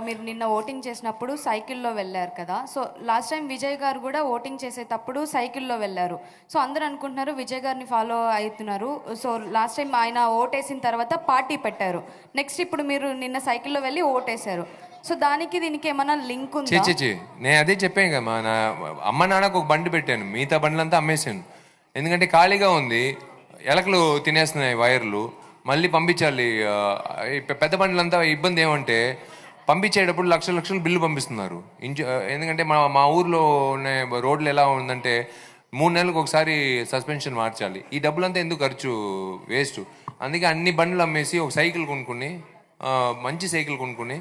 మీరు నిన్న ఓటింగ్ చేసినప్పుడు సైకిల్లో వెళ్ళారు కదా. సో లాస్ట్ టైం విజయ్ గారు కూడా ఓటింగ్ చేసేటప్పుడు సైకిల్లో వెళ్ళారు. సో అందరూ అనుకుంటున్నారు విజయ్ గారిని ఫాలో అవుతున్నారు. సో లాస్ట్ టైం ఆయన ఓటేసిన తర్వాత పార్టీ పెట్టారు. నెక్స్ట్ ఇప్పుడు మీరు నిన్న సైకిల్లో వెళ్ళి ఓటేశారు. సో దానికి దీనికి ఏమైనా లింక్ ఉందా? నేను అదే చెప్పాను కదా, మా అమ్మ నాన్నకు ఒక బండి పెట్టాను, మిగతా బండ్లంతా అమ్మేశాను. ఎందుకంటే ఖాళీగా ఉంది, ఎలకలు తినేస్తున్నాయి వైర్లు, మళ్ళీ పంపించాలి. పెద్ద బండ్లంతా ఇబ్బంది ఏమంటే పంపించేటప్పుడు లక్షల బిల్లు పంపిస్తున్నారు. ఎందుకంటే మా ఊర్లో ఉన్న రోడ్లు ఎలా ఉందంటే 3 నెలలకు ఒకసారి సస్పెన్షన్ మార్చాలి. ఈ డబ్బులంతా ఎందుకు ఖర్చు, వేస్ట్. అందుకే అన్ని బండ్లు అమ్మేసి ఒక సైకిల్ కొనుక్కుని, మంచి సైకిల్ కొనుక్కుని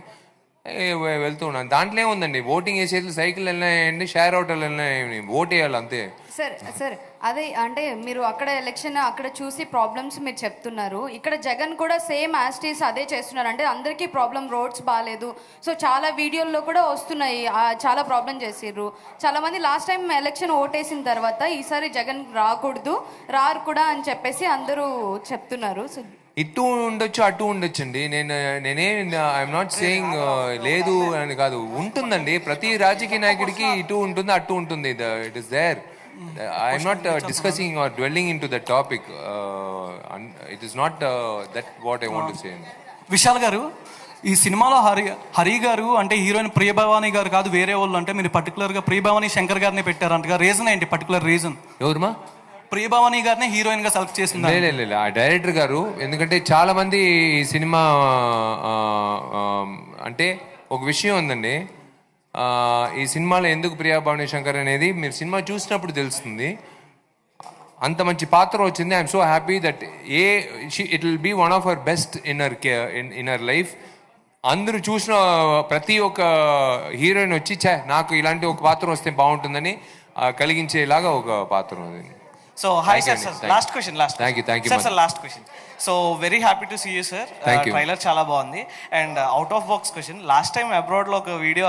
వెళ్తూ ఉన్నాను. దాంట్లో ఏముందండి, ఓటింగ్ వేసేది సైకిల్ వెళ్ళినాయండి, షేర్ ఆటోలు వెళ్ళినాయండి, ఓట్ వేయాలి అంతే. సార్ అదే అంటే మీరు అక్కడ ఎలక్షన్ అక్కడ చూసి ప్రాబ్లమ్స్ మీరు చెప్తున్నారు, ఇక్కడ జగన్ కూడా సేమ్ యాస్టీస్ అదే చేస్తున్నారు. అంటే అందరికీ ప్రాబ్లం, రోడ్స్ బాగాలేదు. సో చాలా వీడియోల్లో కూడా వస్తున్నాయి, చాలా ప్రాబ్లం చేసిర్రు. చాలా మంది లాస్ట్ టైం ఎలక్షన్ ఓటేసిన తర్వాత ఈసారి జగన్ రాకూడదు, రారు కూడా అని చెప్పేసి అందరూ చెప్తున్నారు. సో ఇటు ఉండొచ్చు అటు ఉండొచ్చు అండి. ఐఎమ్ నాట్ సేయింగ్ లేదు అని కాదు, ఉంటుందండి. ప్రతి రాజకీయ నాయకుడికి ఇటు ఉంటుంది అటు ఉంటుంది. It is there. I'm not discussing or dwelling into that topic. It is not that what I want to say. Vishal garu, ఈ సినిమాలో హరి గారు అంటే హీరోయిన్ ప్రియభవాని గారు కాదు వేరే వాళ్ళు, అంటే మీరు పర్టికులర్గా ప్రియభవాని శంకర్ గారిని పెట్టారంటగా. రీజన్ ఏంటి, పర్టికులర్ రీజన్? ఎవరుమా? ప్రియభవాని గారిని హీరోయిన్ గా సెలెక్ట్ చేసింది. లేదు ఆ డైరెక్టర్ గారు, ఎందుకంటే చాలా మంది ఈ సినిమా అంటే ఒక విషయం ఉందండి, ఈ సినిమాలో ఎందుకు ప్రియా భవానీ శంకర్ అనేది మీరు సినిమా చూసినప్పుడు తెలుస్తుంది. అంత మంచి పాత్ర వచ్చింది. I'm so happy that it will be one of our best in our life. అందరూ చూసిన ప్రతి ఒక్క హీరోయిన్ వచ్చి నాకు ఇలాంటి ఒక పాత్ర వస్తే బాగుంటుందని కలిగించేలాగా ఒక పాత్ర ఉంది. So hi sir, last question thank you sir, last question. So very happy to see you sir. Trailer చాలా బాగుంది. And out of box question, last time అబ్రాడ్లో ఒక వీడియో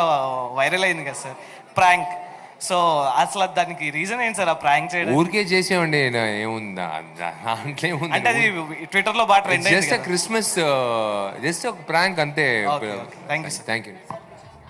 వైరల్ అయింది కదా సార్, ప్రాంక్. సో అసలు దానికి రీజన్ ఏంటి సార్? ఆ ప్రాంక్ చేయడం ఊరికే చేసామండి, ఏముందా దాంట్లో ఏముంది, అంటే అది ట్విట్టర్ లో బాగా ట్రెండ్ అయింది. జస్ట్ క్రిస్మస్ జస్ట్ ఒక ప్రాంక్ అంతే. Thank you. Thank you.